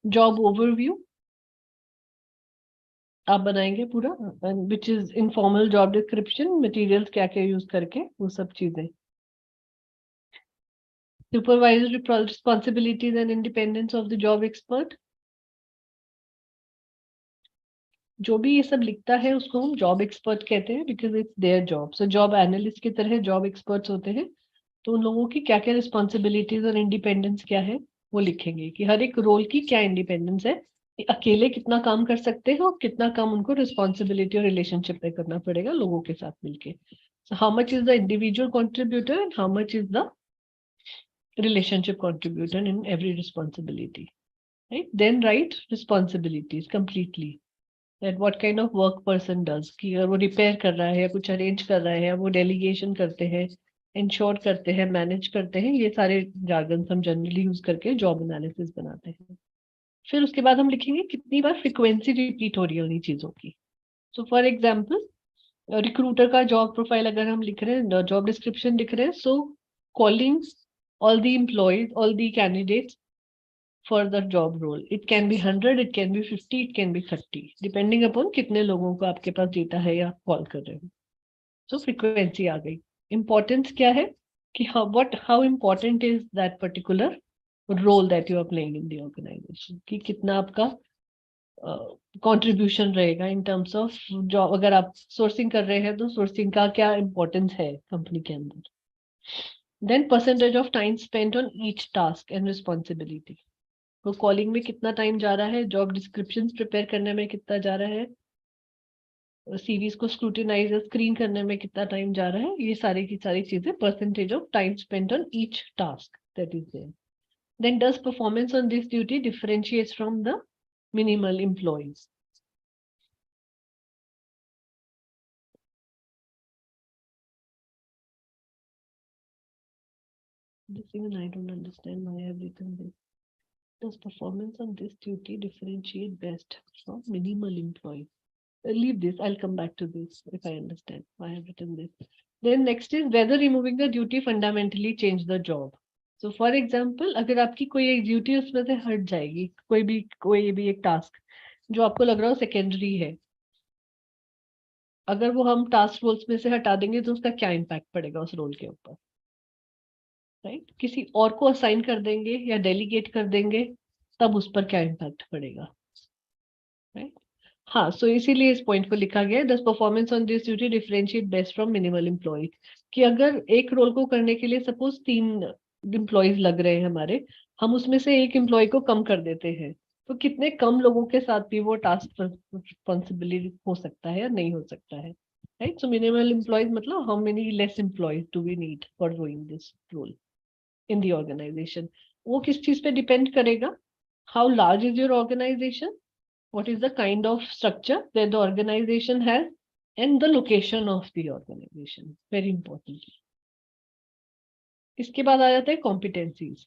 Job overview आप बनाएंगे पूरा, which is informal job description, materials क्या क्या यूज करके वो सब चीजें. Supervisory responsibilities and independence of the job expert. जो भी ये सब लिखता है उसको हम जॉब एक्सपर्ट कहते हैं, because it's their job. So job analyst की तरह जॉब एक्सपर्ट्स होते हैं, तो उन लोगों की क्या क्या रिस्पॉन्सिबिलिटीज और इंडिपेंडेंस क्या है वो लिखेंगे कि हर एक रोल की क्या इंडिपेंडेंस है, अकेले कितना काम कर सकते हैं और कितना काम उनको रिस्पॉन्सिबिलिटी और रिलेशनशिप में करना पड़ेगा लोगों के साथ मिलके. So how much is the individual contributor and how much is the relationship contributor in every responsibility, right? Then write responsibilities completely, that what kind of work person does, कि अगर वो रिपेयर कर रहा है या कुछ अरेंज कर रहा है या वो डेलीगेशन करते हैं, इंश्योर करते हैं, मैनेज करते हैं, ये सारे jargons हम जनरली यूज करके जॉब एनालिसिस बनाते हैं. फिर उसके बाद हम लिखेंगे कितनी बार फ्रिक्वेंसी रिपीट हो रही है उन्हीं चीजों की. सो फॉर एग्जाम्पल रिक्रूटर का जॉब प्रोफाइल अगर हम लिख रहे हैं, जॉब डिस्क्रिप्शन लिख रहे हैं, सो calling all the employees, all the candidates for the job role. It can be 100, it can be 50, it can be 30, depending upon कितने लोगों को आपके पास डेटा है या कॉल कर रहे हो. So frequency आ गई. Importance क्या है कि how important is that particular role that you are playing in the organization, कि कितना आपका कंट्रीब्यूशन रहेगा इन टर्म्स ऑफ जॉब. अगर आप सोर्सिंग कर रहे हैं तो सोर्सिंग का क्या इंपॉर्टेंस है कंपनी के अंदर. Then percentage of time spent on each task and responsibility. तो कॉलिंग में कितना टाइम जा रहा है, जॉब डिस्क्रिप्शन प्रिपेयर करने में कितना जा रहा है, सीरीज को स्क्रूटिनाइज या स्क्रीन करने में कितना टाइम जा रहा है, ये सारी की सारी चीजें percentage of time spent on each task that is there. Then does performance on this duty differentiates from the minimal employees. This even I don't understand why I have written this. Does performance on this duty differentiate best from minimal employees? Leave this. I'll come back to this if I understand why I have written this. Then next is whether removing the duty fundamentally change the job. So for example, अगर आपकी कोई एक duty उसमें से हट जाएगी, कोई भी एक टास्क जो आपको लग रहा हो सेकेंडरी है, अगर वो हम टास्क रोल्स में से हटा देंगे तो उसका क्या इम्पैक्ट पड़ेगा उस रोल के ऊपर, राइट? किसी और को असाइन कर देंगे या डेलीगेट कर देंगे तब उस पर क्या इम्पैक्ट पड़ेगा, राइट? हाँ, सो इसीलिए इस पॉइंट को लिखा गया है, does performance on this duty differentiate best from minimal employee. कि अगर एक रोल को करने के लिए सपोज 3 एम्प्लॉयज लग रहे हैं हमारे, हम उसमें से एक एम्प्लॉय को कम कर देते हैं, तो कितने कम लोगों के साथ भी वो टास्क रिस्पॉन्सिबिलिटी हो सकता है या नहीं हो सकता है, राइट? सो मिनिमल एम्प्लॉयज मतलब how many less employees do we need for doing this role in the organisation. वो किस चीज पे डिपेंड करेगा, how large is your organisation, what is the kind of structure that the organization has, and the location of the organization. Very important. इसके बाद आ जाता है competencies.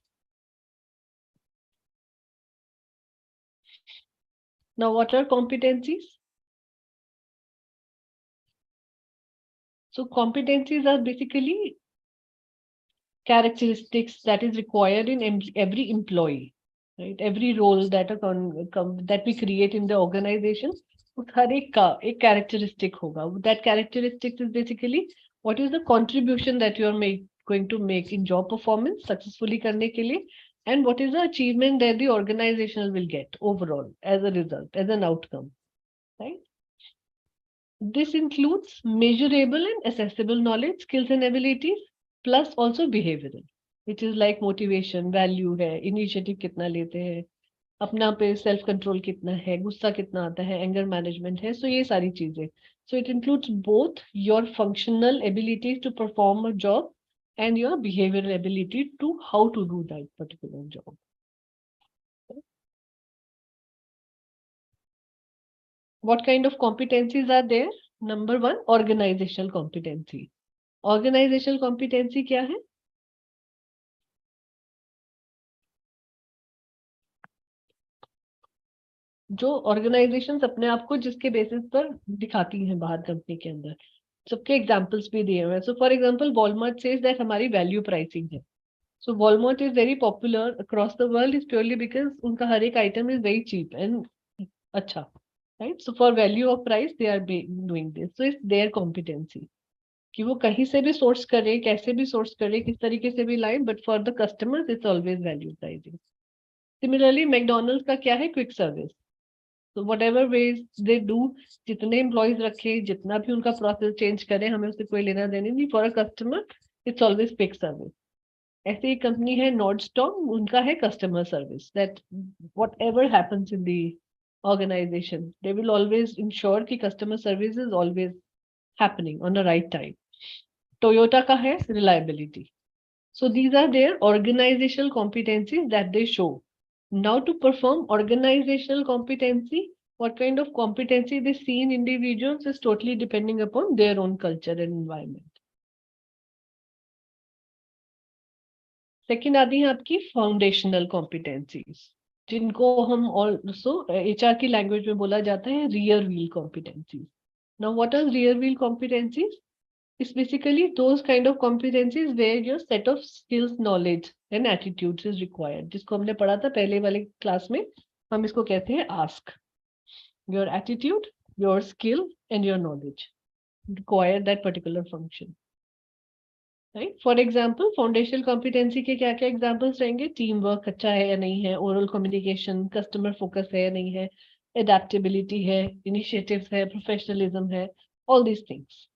Now what are competencies? So competencies are basically characteristics that is required in every employee, right? Every role that that we create in the organization, हर एक का एक characteristic होगा. That characteristic is basically what is the contribution that you are going to make in job performance successfully करने के लिए, and what is the achievement that the organization will get overall as a result, as an outcome, right? This includes measurable and accessible knowledge, skills and abilities, plus also behavioral, which is like motivation, value है, initiative कितना लेते हैं, अपना पे self control कितना है, गुस्सा कितना आता है, एंगर मैनेजमेंट है, सो ये सारी चीजें. So it includes both your functional ability to perform a job and your behavioral ability to how to do that particular job. What kind of competencies are there? Number one, organizational competency. Organizational competency क्या है? जो organisations अपने आप को जिसके basis पर दिखाती हैं बाहर कंपनी के अंदर, सबके एग्जांपल्स भी दिए हुए हैं. So for example Walmart says that हमारी वैल्यू प्राइसिंग है. So Walmart is very popular across the world is purely because उनका हर एक item is very cheap and अच्छा, right? So for value of price they are doing this. So it's their competency कि वो कहीं से भी source करे, कैसे भी source करे, किस तरीके से भी लाए, but for the customers it's always value pricing. Similarly McDonald's का क्या है? Quick service. So whatever ways they do, जितने employees रखे, जितना भी उनका process change करे, हमें उससे कोई लेना देना नहीं. For a customer it's always quick service. ऐसे ही कंपनी है नॉर्डस्टॉर्म, उनका है customer service, that whatever happens in the organisation they will always ensure कि customer service is always happening on the right time. Toyota का है reliability. So these are their organisational competencies that they show. Now to perform organisational competency, what kind of competency they see in individuals is totally depending upon their own culture and environment. Second आती है आपकी foundational competencies, जिनको हम also HR की language में बोला जाता है rear wheel competencies. Now what are rear wheel competencies? It's basically those kind of competencies where your set of skills, knowledge and attitudes is required, जिसको हमने पढ़ा था पहले वाले क्लास में. हम इसको कहते हैं ask. Your attitude, your skill and your knowledge require that particular function. Right. For example foundational competency के क्या क्या एग्जाम्पल्स रहेंगे? टीम वर्क अच्छा है या नहीं है, ओरल कम्युनिकेशन, कस्टमर फोकस है या नहीं है, एडेप्टेबिलिटी है, इनिशिएटिव्स है, प्रोफेशनलिज्म है, ऑल दीज थिंग्स.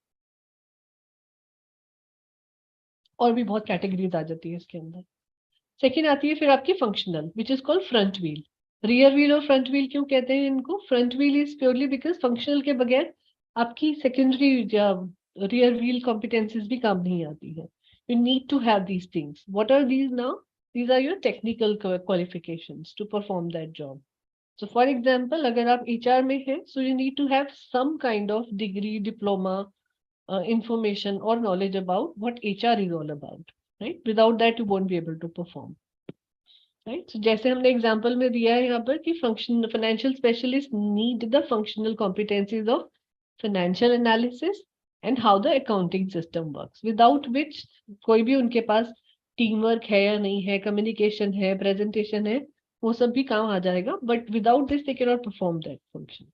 और भी बहुत कैटेगरीज आ जाती है इसके अंदर. सेकेंड आती है फिर आपकी functional, which is called front wheel. Rear wheel और फ्रंट व्हील क्यों कहते हैं इनको? Front wheel is purely because functional के बगैर आपकी सेकेंडरी या rear wheel competencies भी काम नहीं आती है. You need to have these things. What are these now? These are your technical qualifications to perform that job. So for example, अगर आप HR में हैं, so you need to have some kind of degree, diploma, information or knowledge about what HR is all about, right? Without that you won't be able to perform. Right? So जैसे हमने example में दिया है यहाँ पर कि financial specialists need the functional competencies of financial analysis and how the accounting system works, without which कोई भी उनके पास टीम वर्क है या नहीं है, कम्युनिकेशन है, प्रेजेंटेशन है, वो सब भी काम आ जाएगा, but without this they can not perform that function.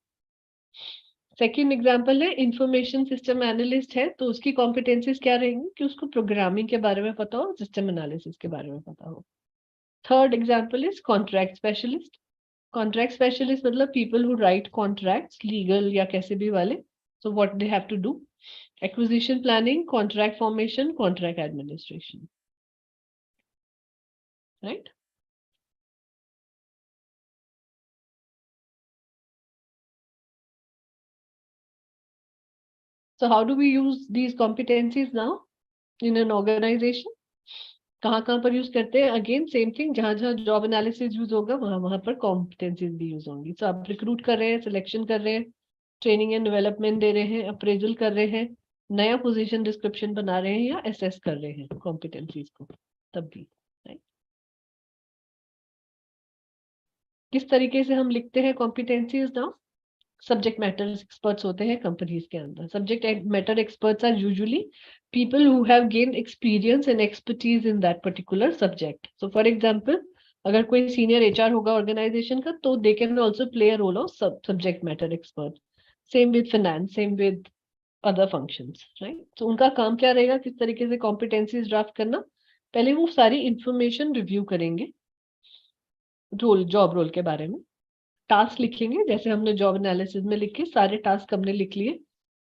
Second example है इंफॉर्मेशन सिस्टम एनालिस्ट है, तो उसकी कॉम्पिटेंसीज क्या रहेंगी कि उसको प्रोग्रामिंग के बारे में पता हो, सिस्टम एनालिसिस के बारे में पता हो. Third example is contract specialist. Contract specialist मतलब people who write contracts, legal या कैसे भी वाले. So what they have to do? Acquisition planning, contract formation, contract administration. Right? So how do we use these competencies now in an organization? कहाँ पर use करते हैं? Again same thing, जहां जहां जॉब एनालिसिस यूज होगा वहां वहां पर कॉम्पिटेंसीज भी यूज होंगी. तो आप रिक्रूट कर रहे हैं, सिलेक्शन कर रहे हैं, ट्रेनिंग एंड डेवलपमेंट दे रहे हैं, अप्रेजल कर रहे हैं, नया पोजीशन डिस्क्रिप्शन बना रहे हैं या असेस कर रहे हैं कॉम्पिटेंसीज को, तब भी. किस तरीके से हम लिखते हैं competencies now? Subject matter experts होते हैं कंपनीज के अंदर. Subject matter experts are usually people who have gained experience and expertise in that particular subject. So for example, अगर कोई senior HR होगा organization का, तो they can also play a role of subject matter expert. Same with finance, same with other functions, right? So उनका काम क्या रहेगा, किस तरीके से competencies ड्राफ्ट करना? पहले वो सारी information रिव्यू करेंगे रोल, जॉब रोल के बारे में. टास्क लिखेंगे, जैसे हमने जॉब एनालिसिस में लिखे, सारे टास्क हमने लिख लिए.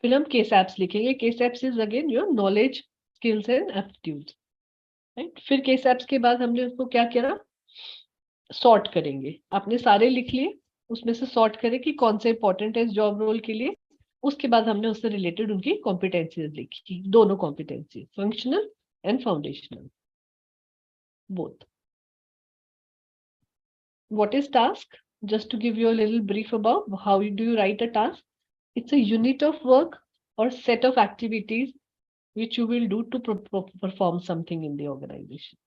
फिर हम केस एप्स लिखेंगे. Case apps is again your knowledge, skills and aptitudes, right? फिर केस एप्स के बाद हमने उसको क्या किया? सॉर्ट करेंगे। आपने सारे लिख लिए, उसमें से सॉर्ट करें कि कौन से इंपॉर्टेंट है इस जॉब रोल के लिए। उसके बाद हमने उससे रिलेटेड उनकी कॉम्पिटेंसीज लिखी, दोनों competency, functional and foundational, both. What is task? Just to give you a little brief about how do you write a task. It's a unit of work or set of activities which you will do to perform something in the organization.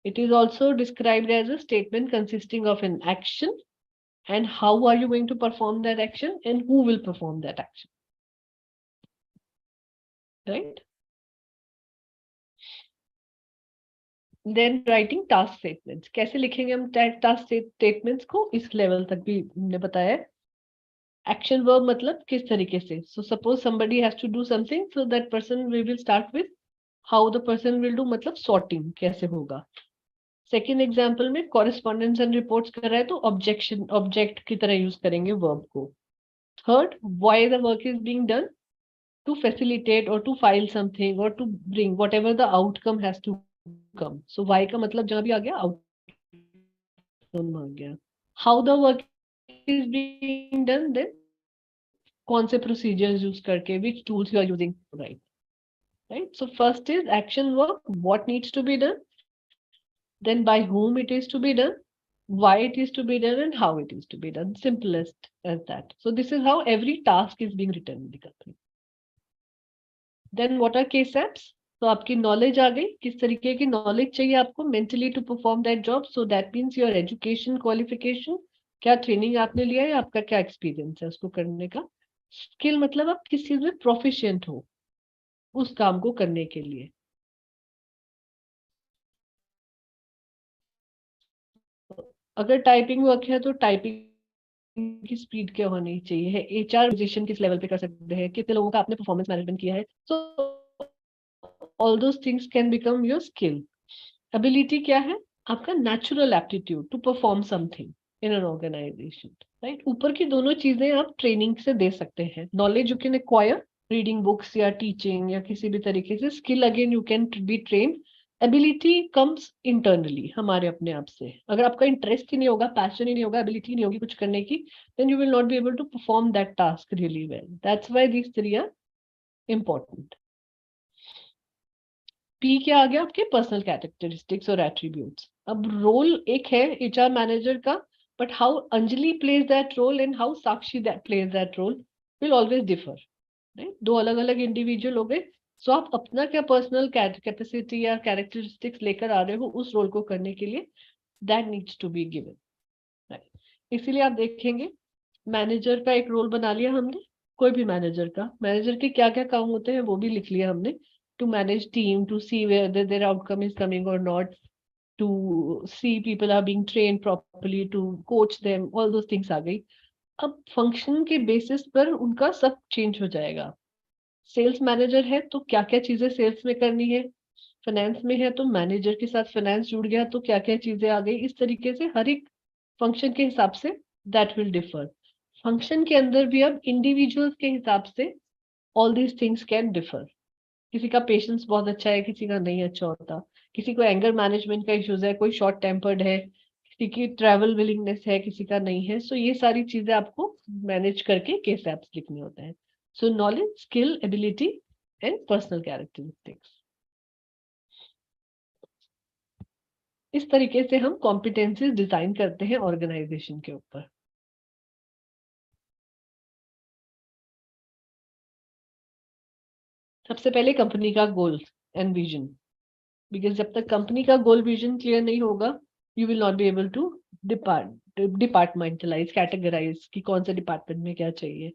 It is also described as a statement consisting of an action and how are you going to perform that action and who will perform that action. Right? Then writing task statements. कैसे लिखेंगे हम task statements को, इस level तक भी हमने बताया है। Action verb मतलब किस तरीके से. So suppose somebody has to do something, so that person we will start with how the person will do, मतलब sorting कैसे होगा. सेकेंड एग्जाम्पल में कॉरेस्पॉन्डेंस एंड रिपोर्ट्स कर रहा है तो ऑब्जेक्शन ऑब्जेक्ट की तरह यूज करेंगे वर्ब को. Third, why the work is being done, to facilitate और टू फाइल समथिंग और to bring whatever the outcome has to come. So why का मतलब जहां भी आ गया आउटकम आ गया. How the work is being done, then कौन से प्रोसीजर्स यूज करके, which tools you are using, right. Right, so first is action work, what needs to be done, then by whom it is to be done, why it is to be done, and how it is to be done. Simplest as that. So this is how every task is being written in the company. Then what are KSAPs? तो आपकी knowledge आ गई, किस तरीके की knowledge चाहिए आपको mentally to perform that job. So that means your education qualification, क्या training आपने लिया है, आपका क्या experience है उसको करने का. Skill मतलब आप किस चीज में proficient हो उस काम को करने के लिए. अगर टाइपिंग वर्क है तो टाइपिंग की स्पीड क्या होनी चाहिए है, एचआर पोजीशन किस लेवल पे कर सकते हैं, कितने लोगों का आपने परफॉर्मेंस मैनेजमेंट किया है. So all those things can become your skill. Ability क्या है, आपका natural aptitude to perform something in an organisation. Right, ऊपर की दोनों चीजें आप ट्रेनिंग से दे सकते हैं. Knowledge you can acquire reading books या टीचिंग या किसी भी तरीके से. Skill again you can be train. Ability comes internally, हमारे अपने आप से. अगर आपका इंटरेस्ट ही नहीं होगा, पैशन ही नहीं होगा, एबिलिटी नहीं होगी कुछ करने की, then you will not be able to perform that task really well. That's why these three are important. P क्या आ गया, आपके पर्सनल कैरेक्टरिस्टिक्स और एट्रीब्यूट्स. अब रोल एक है एचआर मैनेजर का, but how Anjali plays that role and how Sakshi that plays that role will always differ. Right, दो अलग अलग इंडिविजुअल हो गए. सो आप अपना क्या पर्सनल कैपेसिटी या कैरेक्टरिस्टिक्स लेकर आ रहे हो उस रोल को करने के लिए, that needs to be given. Right, इसीलिए आप देखेंगे मैनेजर का एक रोल बना लिया हमने. कोई भी मैनेजर का, मैनेजर के क्या क्या काम होते हैं वो भी लिख लिया हमने. To manage team, to see where their outcome is coming और not, to see people are being train properly, to coach them, all those things आ गई. अब फंक्शन के बेसिस पर उनका सब चेंज हो जाएगा. सेल्स मैनेजर है तो क्या क्या चीजें सेल्स में करनी है, फाइनेंस में है तो मैनेजर के साथ फाइनेंस जुड़ गया तो क्या क्या चीजें आ गई. इस तरीके से हर एक फंक्शन के हिसाब say that will differ. Function के अंदर भी अब इंडिविजुअल्स के हिसाब से all these things can differ. किसी का पेशेंस बहुत अच्छा है, किसी का नहीं अच्छा होता, किसी को एंगर मैनेजमेंट का इश्यूज है, कोई शॉर्ट टेम्पर्ड है, किसी की ट्रैवल विलिंगनेस है, किसी का नहीं है. सो ये सारी चीजें आपको मैनेज करके केस एप्स लिखने होते हैं. सो knowledge, skill, ability and personal characteristics. इस तरीके से हम कॉम्पिटेंसीज डिजाइन करते हैं ऑर्गेनाइजेशन के ऊपर. सबसे पहले कंपनी का गोल एंड विजन, बिकॉज जब तक कंपनी का गोल विजन क्लियर नहीं होगा, you will not be able to departmentalise, categorise कि कौन से डिपार्टमेंट में क्या चाहिए.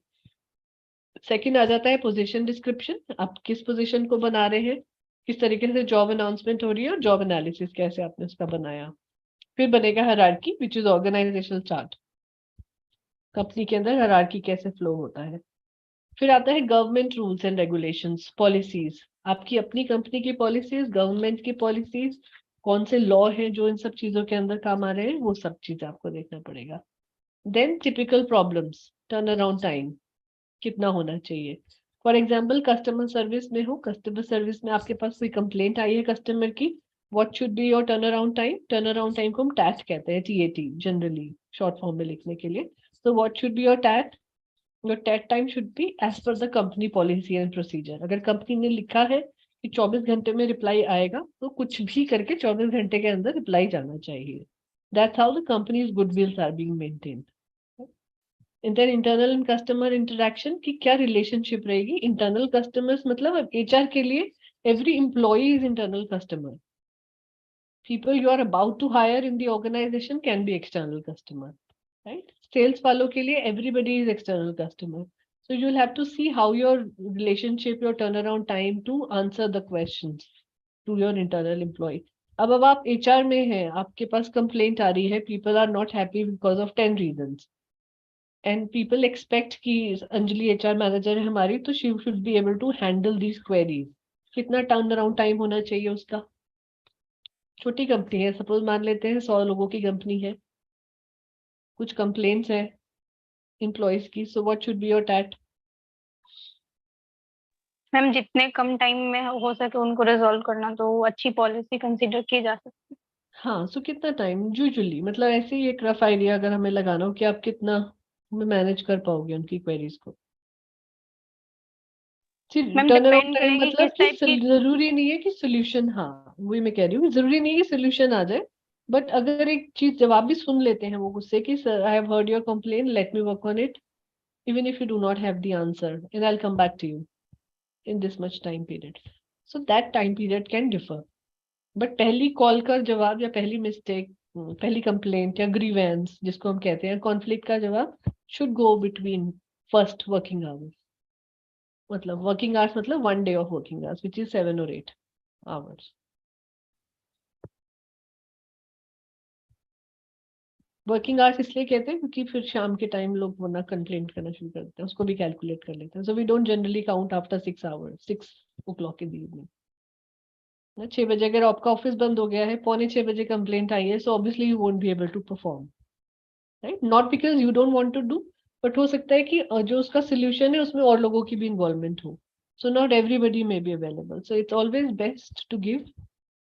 सेकंड आ जाता है पोजीशन डिस्क्रिप्शन. आप किस पोजीशन को बना रहे हैं, किस तरीके से जॉब अनाउंसमेंट हो रही है और जॉब एनालिसिस कैसे आपने उसका बनाया. फिर बनेगा hierarchy which is organisational chart, company के अंदर हायरार्की कैसे फ्लो होता है. फिर आता है government rules and regulations, policies, आपकी अपनी कंपनी की पॉलिसीज, गवर्नमेंट की पॉलिसीज, कौन से लॉ हैं जो इन सब चीजों के अंदर काम आ रहे हैं, वो सब चीज आपको देखना पड़ेगा. Then typical problems, turn around time कितना होना चाहिए. फॉर एग्जाम्पल कस्टमर सर्विस में हो, कस्टमर सर्विस में आपके पास कोई कंप्लेंट आई है कस्टमर की, What should be your turnaround time? Turnaround time को हम TAT कहते हैं, TAT generally short form में लिखने के लिए. So what should be your TAT? Your TAT time should be as per the company policy and procedure. अगर company ने लिखा है कि 24 घंटे में रिप्लाई आएगा, तो कुछ भी करके 24 घंटे के अंदर रिप्लाई जाना चाहिए. That's how the company's goodwills are being maintained. And then internal and customer interaction की क्या relationship रहेगी? Internal customers मतलब HR के लिए every employee is internal customer. People you are about to hire in the organization can be external customer, right? Sales वालों के लिए everybody is external customer. So you'll have to see how your relationship, your turnaround time to answer the questions to your internal employee. अब आप HR में हैं, आपके पास complaint आ रही है, people are not happy because of 10 reasons. And people expect कि Anjali HR manager है हमारी, तो she should be able to handle these queries. कितना turnaround time होना चाहिए उसका? छोटी कंपनी है, सपोज मान लेते हैं 100 लोगों की कंपनी है, कुछ कंप्लेंट्स है एम्प्लॉयज की, so what should be your TAT? Ma'am जितने कम टाइम में हो सके उनको रिजॉल्व करना, तो अच्छी पॉलिसी कंसीडर की जा सकती है. हाँ, सो कितना टाइम यूजुअली, मतलब ऐसे ही एक रफ आइडिया अगर हमें लगाना हो कि आप कितना मैनेज कर पाओगे उनकी क्वेरीज को. Ma'am turn around depend time करेगी मतलब किस कि टाइप की. जरूरी नहीं है कि सोल्यूशन, हाँ वही मैं कह रही हूँ, जरूरी नहीं है कि सोल्यूशन आ जाए, बट अगर एक चीज जवाब भी सुन लेते हैं वो गुस्से की, sir I have heard your complain, let me work on it, even if you do not have the answer, and I'll come back to you in this much time period. So that time period can differ. But पहली call का जवाब या पहली mistake, पहली complaint या grievance जिसको हम कहते हैं, कॉन्फ्लिक्ट का जवाब should go between first working hours. मतलब working hours मतलब 1 day of working hours, which is 7 or 8 hours. Working hours इसलिए कहते हैं क्योंकि फिर शाम के टाइम लोग वरना कंप्लेंट करना शुरू करते हैं, उसको भी कैलकुलेट कर लेते हैं. So we don't generally count after 6 hours, 6 o'clock in the evening. 6 बजे अगर आपका ऑफिस बंद हो गया है, 5:45 कंप्लेंट आई है, so obviously you won't be able to perform, right? Not because you don't want to do, but हो सकता है कि जो उसका सोल्यूशन है उसमें और लोगों की भी इन्वॉल्वमेंट हो. So not everybody may be available, so it's always best to give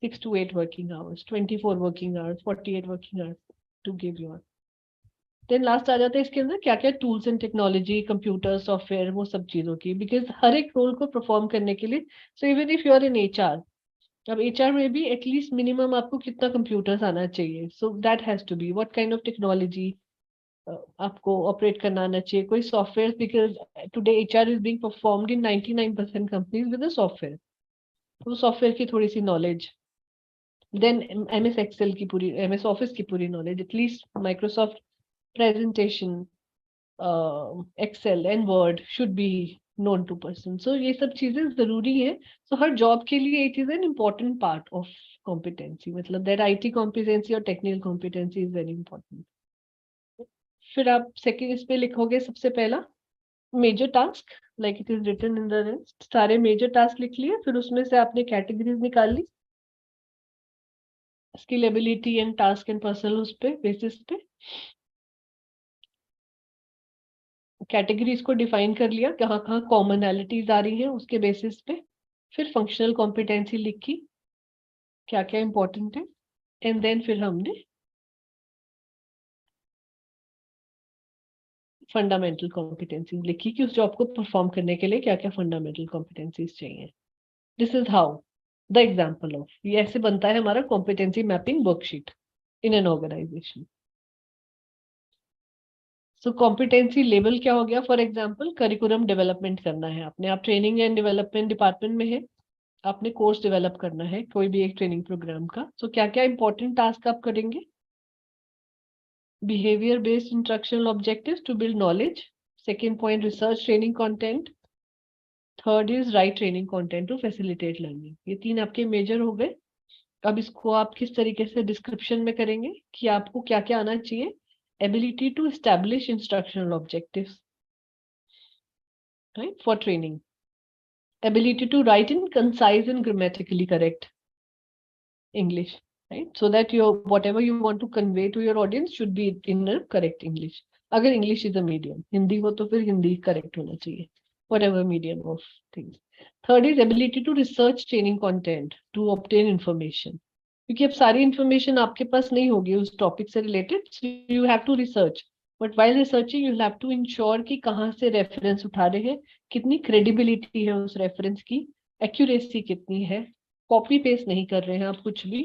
6 to 8 working hours, 24 working hours, 48 working hours to give your. Then last आ जाता है इसके अंदर क्या क्या tools and technology, computer, software, वो सब चीजों की, बिकॉज हर एक रोल को परफॉर्म करने के लिए, so even if you are in HR, अब HR में भी एटलीस्ट मिनिमम आपको कितना कंप्यूटर्स आना चाहिए, so that has to be what kind of technology आपको ऑपरेट करना आना चाहिए, कोई software, because today HR is being performed in 99% companies with a software, तो सॉफ्टवेयर की थोड़ी सी नॉलेज. देन MS एक्सेल की पूरी, MS ऑफिस की पूरी knowledge, at least Microsoft presentation, Excel and Word should be known to person. So ये सब चीजें जरूरी है. So हर जॉब के लिए it is an important part of competency. मतलब that IT competency और technical competency is very important. फिर आप सेकंड इस पे लिखोगे सबसे पहला major task, like it is written in the list. सारे मेजर टास्क लिख लिए, फिर उसमें से आपने कैटेगरीज निकाल ली, skill, ability and task and personal, उस पे बेसिस पे कैटेगरीज को डिफाइन कर लिया, कहाँ कहाँ कॉमनैलिटीज आ रही हैं उसके बेसिस पे. फिर फंक्शनल कॉम्पिटेंसी लिखी, क्या क्या इंपॉर्टेंट है, एंड देन फिर हमने फंडामेंटल कॉम्पिटेंसीज लिखी कि उस जॉब को परफॉर्म करने के लिए क्या क्या फंडामेंटल कॉम्पिटेंसीज चाहिए. This is how the example of, ये ऐसे बनता है हमारा competency mapping worksheet in an organisation. So competency level क्या हो गया? फॉर एग्जाम्पल करिकुलम डेवलपमेंट करना है आपने, आप ट्रेनिंग एंड डेवलपमेंट डिपार्टमेंट में है, आपने कोर्स डेवलप करना है कोई भी एक ट्रेनिंग प्रोग्राम का. सो क्या क्या इंपॉर्टेंट टास्क आप करेंगे? Behaviour based instructional objectives to build knowledge. Second point, research training content. Third is right training content to facilitate learning. ये 3 आपके मेजर हो गए. अब इसको आप किस तरीके से डिस्क्रिप्शन में करेंगे कि आपको क्या क्या आना चाहिए? Ability to establish instructional objectives, right, for training. Ability to write in concise and grammatically correct English, right? So that your whatever you want to convey to your audience should be in a correct English. अगर English is a medium, Hindi हो तो फिर Hindi correct होना चाहिए, whatever medium of things. Third is ability to research training content to obtain information. क्योंकि अब सारी information आपके पास नहीं होगी उस टॉपिक से related, you have to research, but while researching you have to ensure कि कहाँ से रेफरेंस उठा रहे हैं, कितनी क्रेडिबिलिटी है उस रेफरेंस की, एक्यूरेसी कितनी है, कॉपी पेस्ट नहीं कर रहे हैं आप कुछ भी।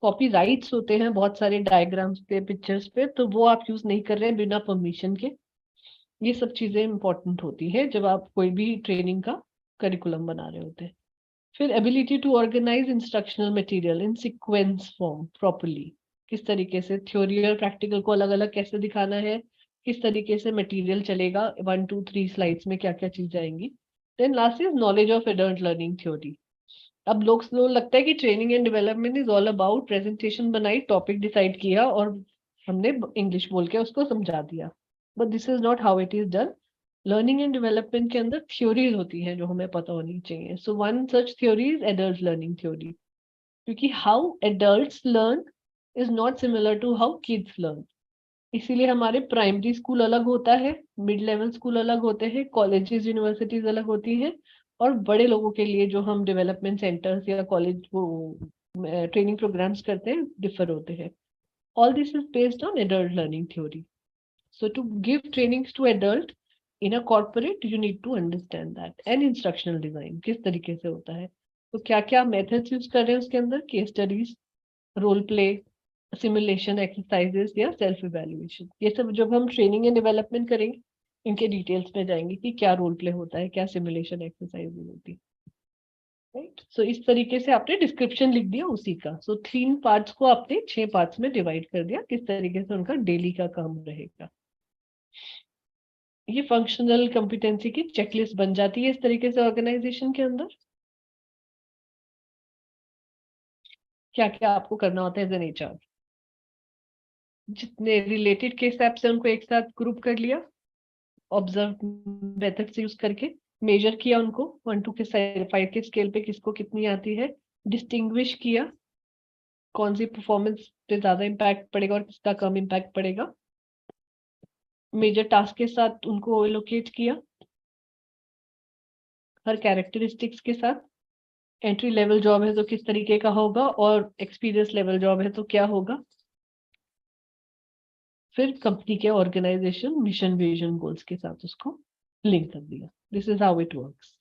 कॉपी राइट्स होते हैं बहुत सारे डायग्राम्स पे, पिक्चर्स पे, तो वो आप यूज नहीं कर रहे हैं बिना परमिशन के। ये सब चीजें इंपॉर्टेंट होती है जब आप कोई भी ट्रेनिंग का करिकुलम बना रहे होते हैं। फिर ability to organise instructional material in sequence form properly, किस तरीके से थ्योरी और प्रैक्टिकल को अलग अलग कैसे दिखाना है, किस तरीके से मटेरियल चलेगा, 1 2 3 स्लाइड्स में क्या क्या चीज आएंगी। Then last is knowledge of adult learning theory. अब लोग लगता है कि training and development is all about presentation बनाई, टॉपिक डिसाइड किया और हमने इंग्लिश बोल के उसको समझा दिया, but this is not how it is done. Learning and development के अंदर थ्योरीज होती हैं जो हमें पता होनी चाहिए। So one such theory is adult learning theory, क्योंकि how adults learn is not similar to how kids learn. इसीलिए हमारे प्राइमरी स्कूल अलग होता है, मिड लेवल स्कूल अलग होते हैं, कॉलेजेस यूनिवर्सिटीज अलग होती हैं, और बड़े लोगों के लिए जो हम डेवलपमेंट सेंटर्स या कॉलेज वो ट्रेनिंग प्रोग्राम्स करते हैं डिफर होते हैं। All this is based on adult learning theory. So to give trainings to adult in a corporate, you need to understand that. And instructional design किस तरीके से होता है, तो क्या क्या मेथड्स यूज कर रहे हैं उसके अंदर, case studies, role play, simulation exercises या सेल्फ इवेल्युएशन, ये सब जब हम ट्रेनिंग एंड डेवलपमेंट करेंगे इनके डिटेल्स में जाएंगे कि क्या रोल प्ले होता है, क्या सिमुलेशन एक्सरसाइज होती है। राइट, सो इस तरीके से आपने डिस्क्रिप्शन लिख दिया उसी का। सो 3 पार्ट्स को आपने 6 पार्ट्स में डिवाइड कर दिया, किस तरीके से उनका डेली का काम रहेगा। ये फंक्शनल कॉम्पिटेंसी की चेकलिस्ट बन जाती है इस तरीके से ऑर्गेनाइजेशन के अंदर। क्या क्या आपको करना होता है एज एन एचआर, जितने रिलेटेड केस ऐप्स है उनको एक साथ ग्रुप कर लिया, ऑब्जर्व मेथड से यूज करके मेजर किया उनको 1 to 5 के स्केल पे किसको कितनी आती है, डिस्टिंग्विश किया कौन सी परफॉर्मेंस पे ज्यादा इम्पैक्ट पड़ेगा और किसका कम इम्पैक्ट पड़ेगा, मेजर टास्क के साथ उनको एलोकेट किया हर कैरेक्टरिस्टिक्स के साथ। एंट्री लेवल जॉब है तो किस तरीके का होगा, और एक्सपीरियंस लेवल जॉब है तो क्या होगा। फिर कंपनी के ऑर्गेनाइजेशन मिशन विजन गोल्स के साथ उसको लिंक कर दिया। This is how it works.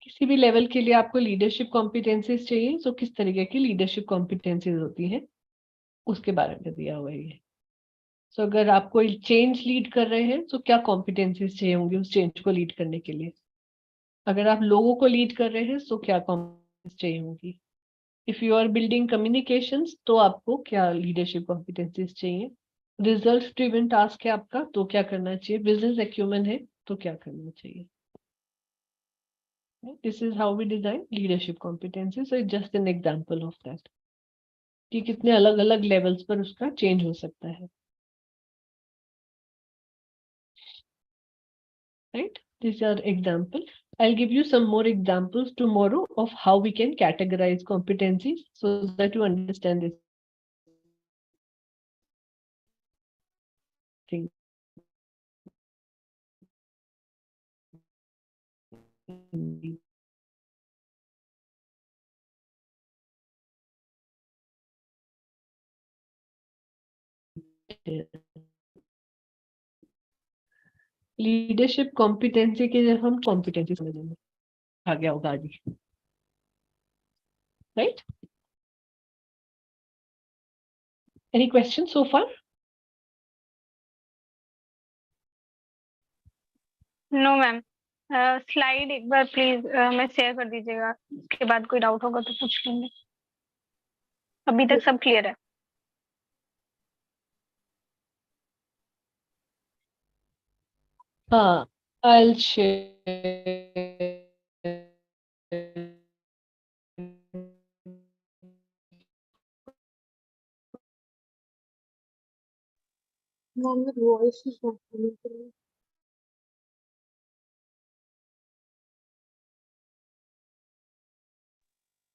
किसी भी लेवल के लिए आपको लीडरशिप कॉम्पिटेंसीज चाहिए, तो किस तरीके की लीडरशिप कॉम्पिटेंसीज होती हैं उसके बारे में दिया हुआ है। सो अगर आप कोई चेंज लीड कर रहे हैं तो क्या कॉम्पिटेंसीज चाहिए होंगी उस चेंज को लीड करने के लिए। अगर आप लोगों को लीड कर रहे हैं तो क्या कॉम्पिटेंसीज चाहिए होंगी। If you are building communications तो आपको क्या लीडरशिप कॉम्पिटेंसीज चाहिए। रिजल्ट ड्रिवन टास्क है आपका तो क्या करना चाहिए। बिजनेस एक्यूमेन है तो क्या करना चाहिए। This is how we design leadership competency. So it just an example of that कि कितने अलग अलग लेवल्स पर उसका चेंज हो सकता है। Right, these are examples. I'll give you some more examples tomorrow of how we can categorize competencies so that you understand this thing. Leadership competency के जब हम कॉम्पिटेंसी समझेंगे आ गया होगा आगे। Right, any question so far. No ma'am. Slide एक बार प्लीज मैं शेयर कर दीजिएगा, उसके बाद कोई डाउट होगा तो पूछ लेंगे। अभी तक सब क्लियर है। हाँ, I'll share. Ma'am, your voice is not coming through.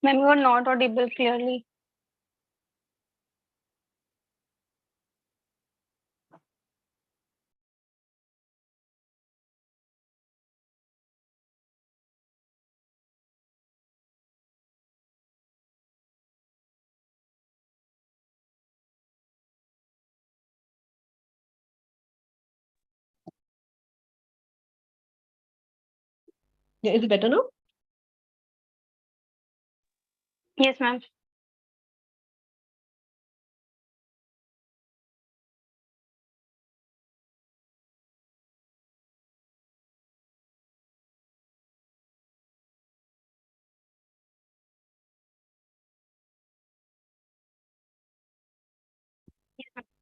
Ma'am you are not audible clearly. Yeah, is it better now? Yes, ma'am.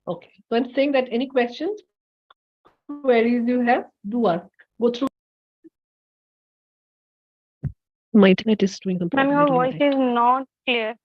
Okay. So I'm saying that any questions, queries you have, do ask. Go through. My internet is doing some Ma'am, problem. I your don't know voice why. is not clear.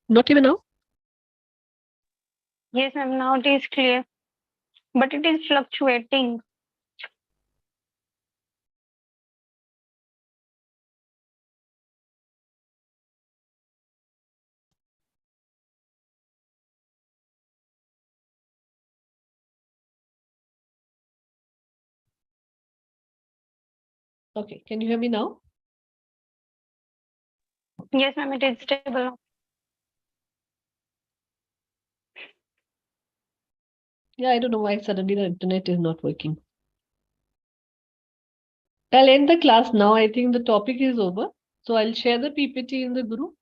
Not even now? Yes, ma'am. Now it is clear, but it is fluctuating. Okay. Can you hear me now? Yes, ma'am. It is stable now. Yeah, I don't know why suddenly the internet is not working. I'll end the class now. I think the topic is over. So I'll share the PPT in the group.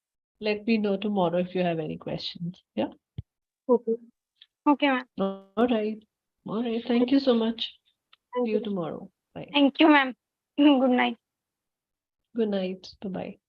Let me know tomorrow if you have any questions. Yeah. Okay. Okay, ma'am. All right. All right. Thank you so much. See you Thank you. tomorrow. Bye. Thank you, ma'am. Good night. Good night. Bye bye.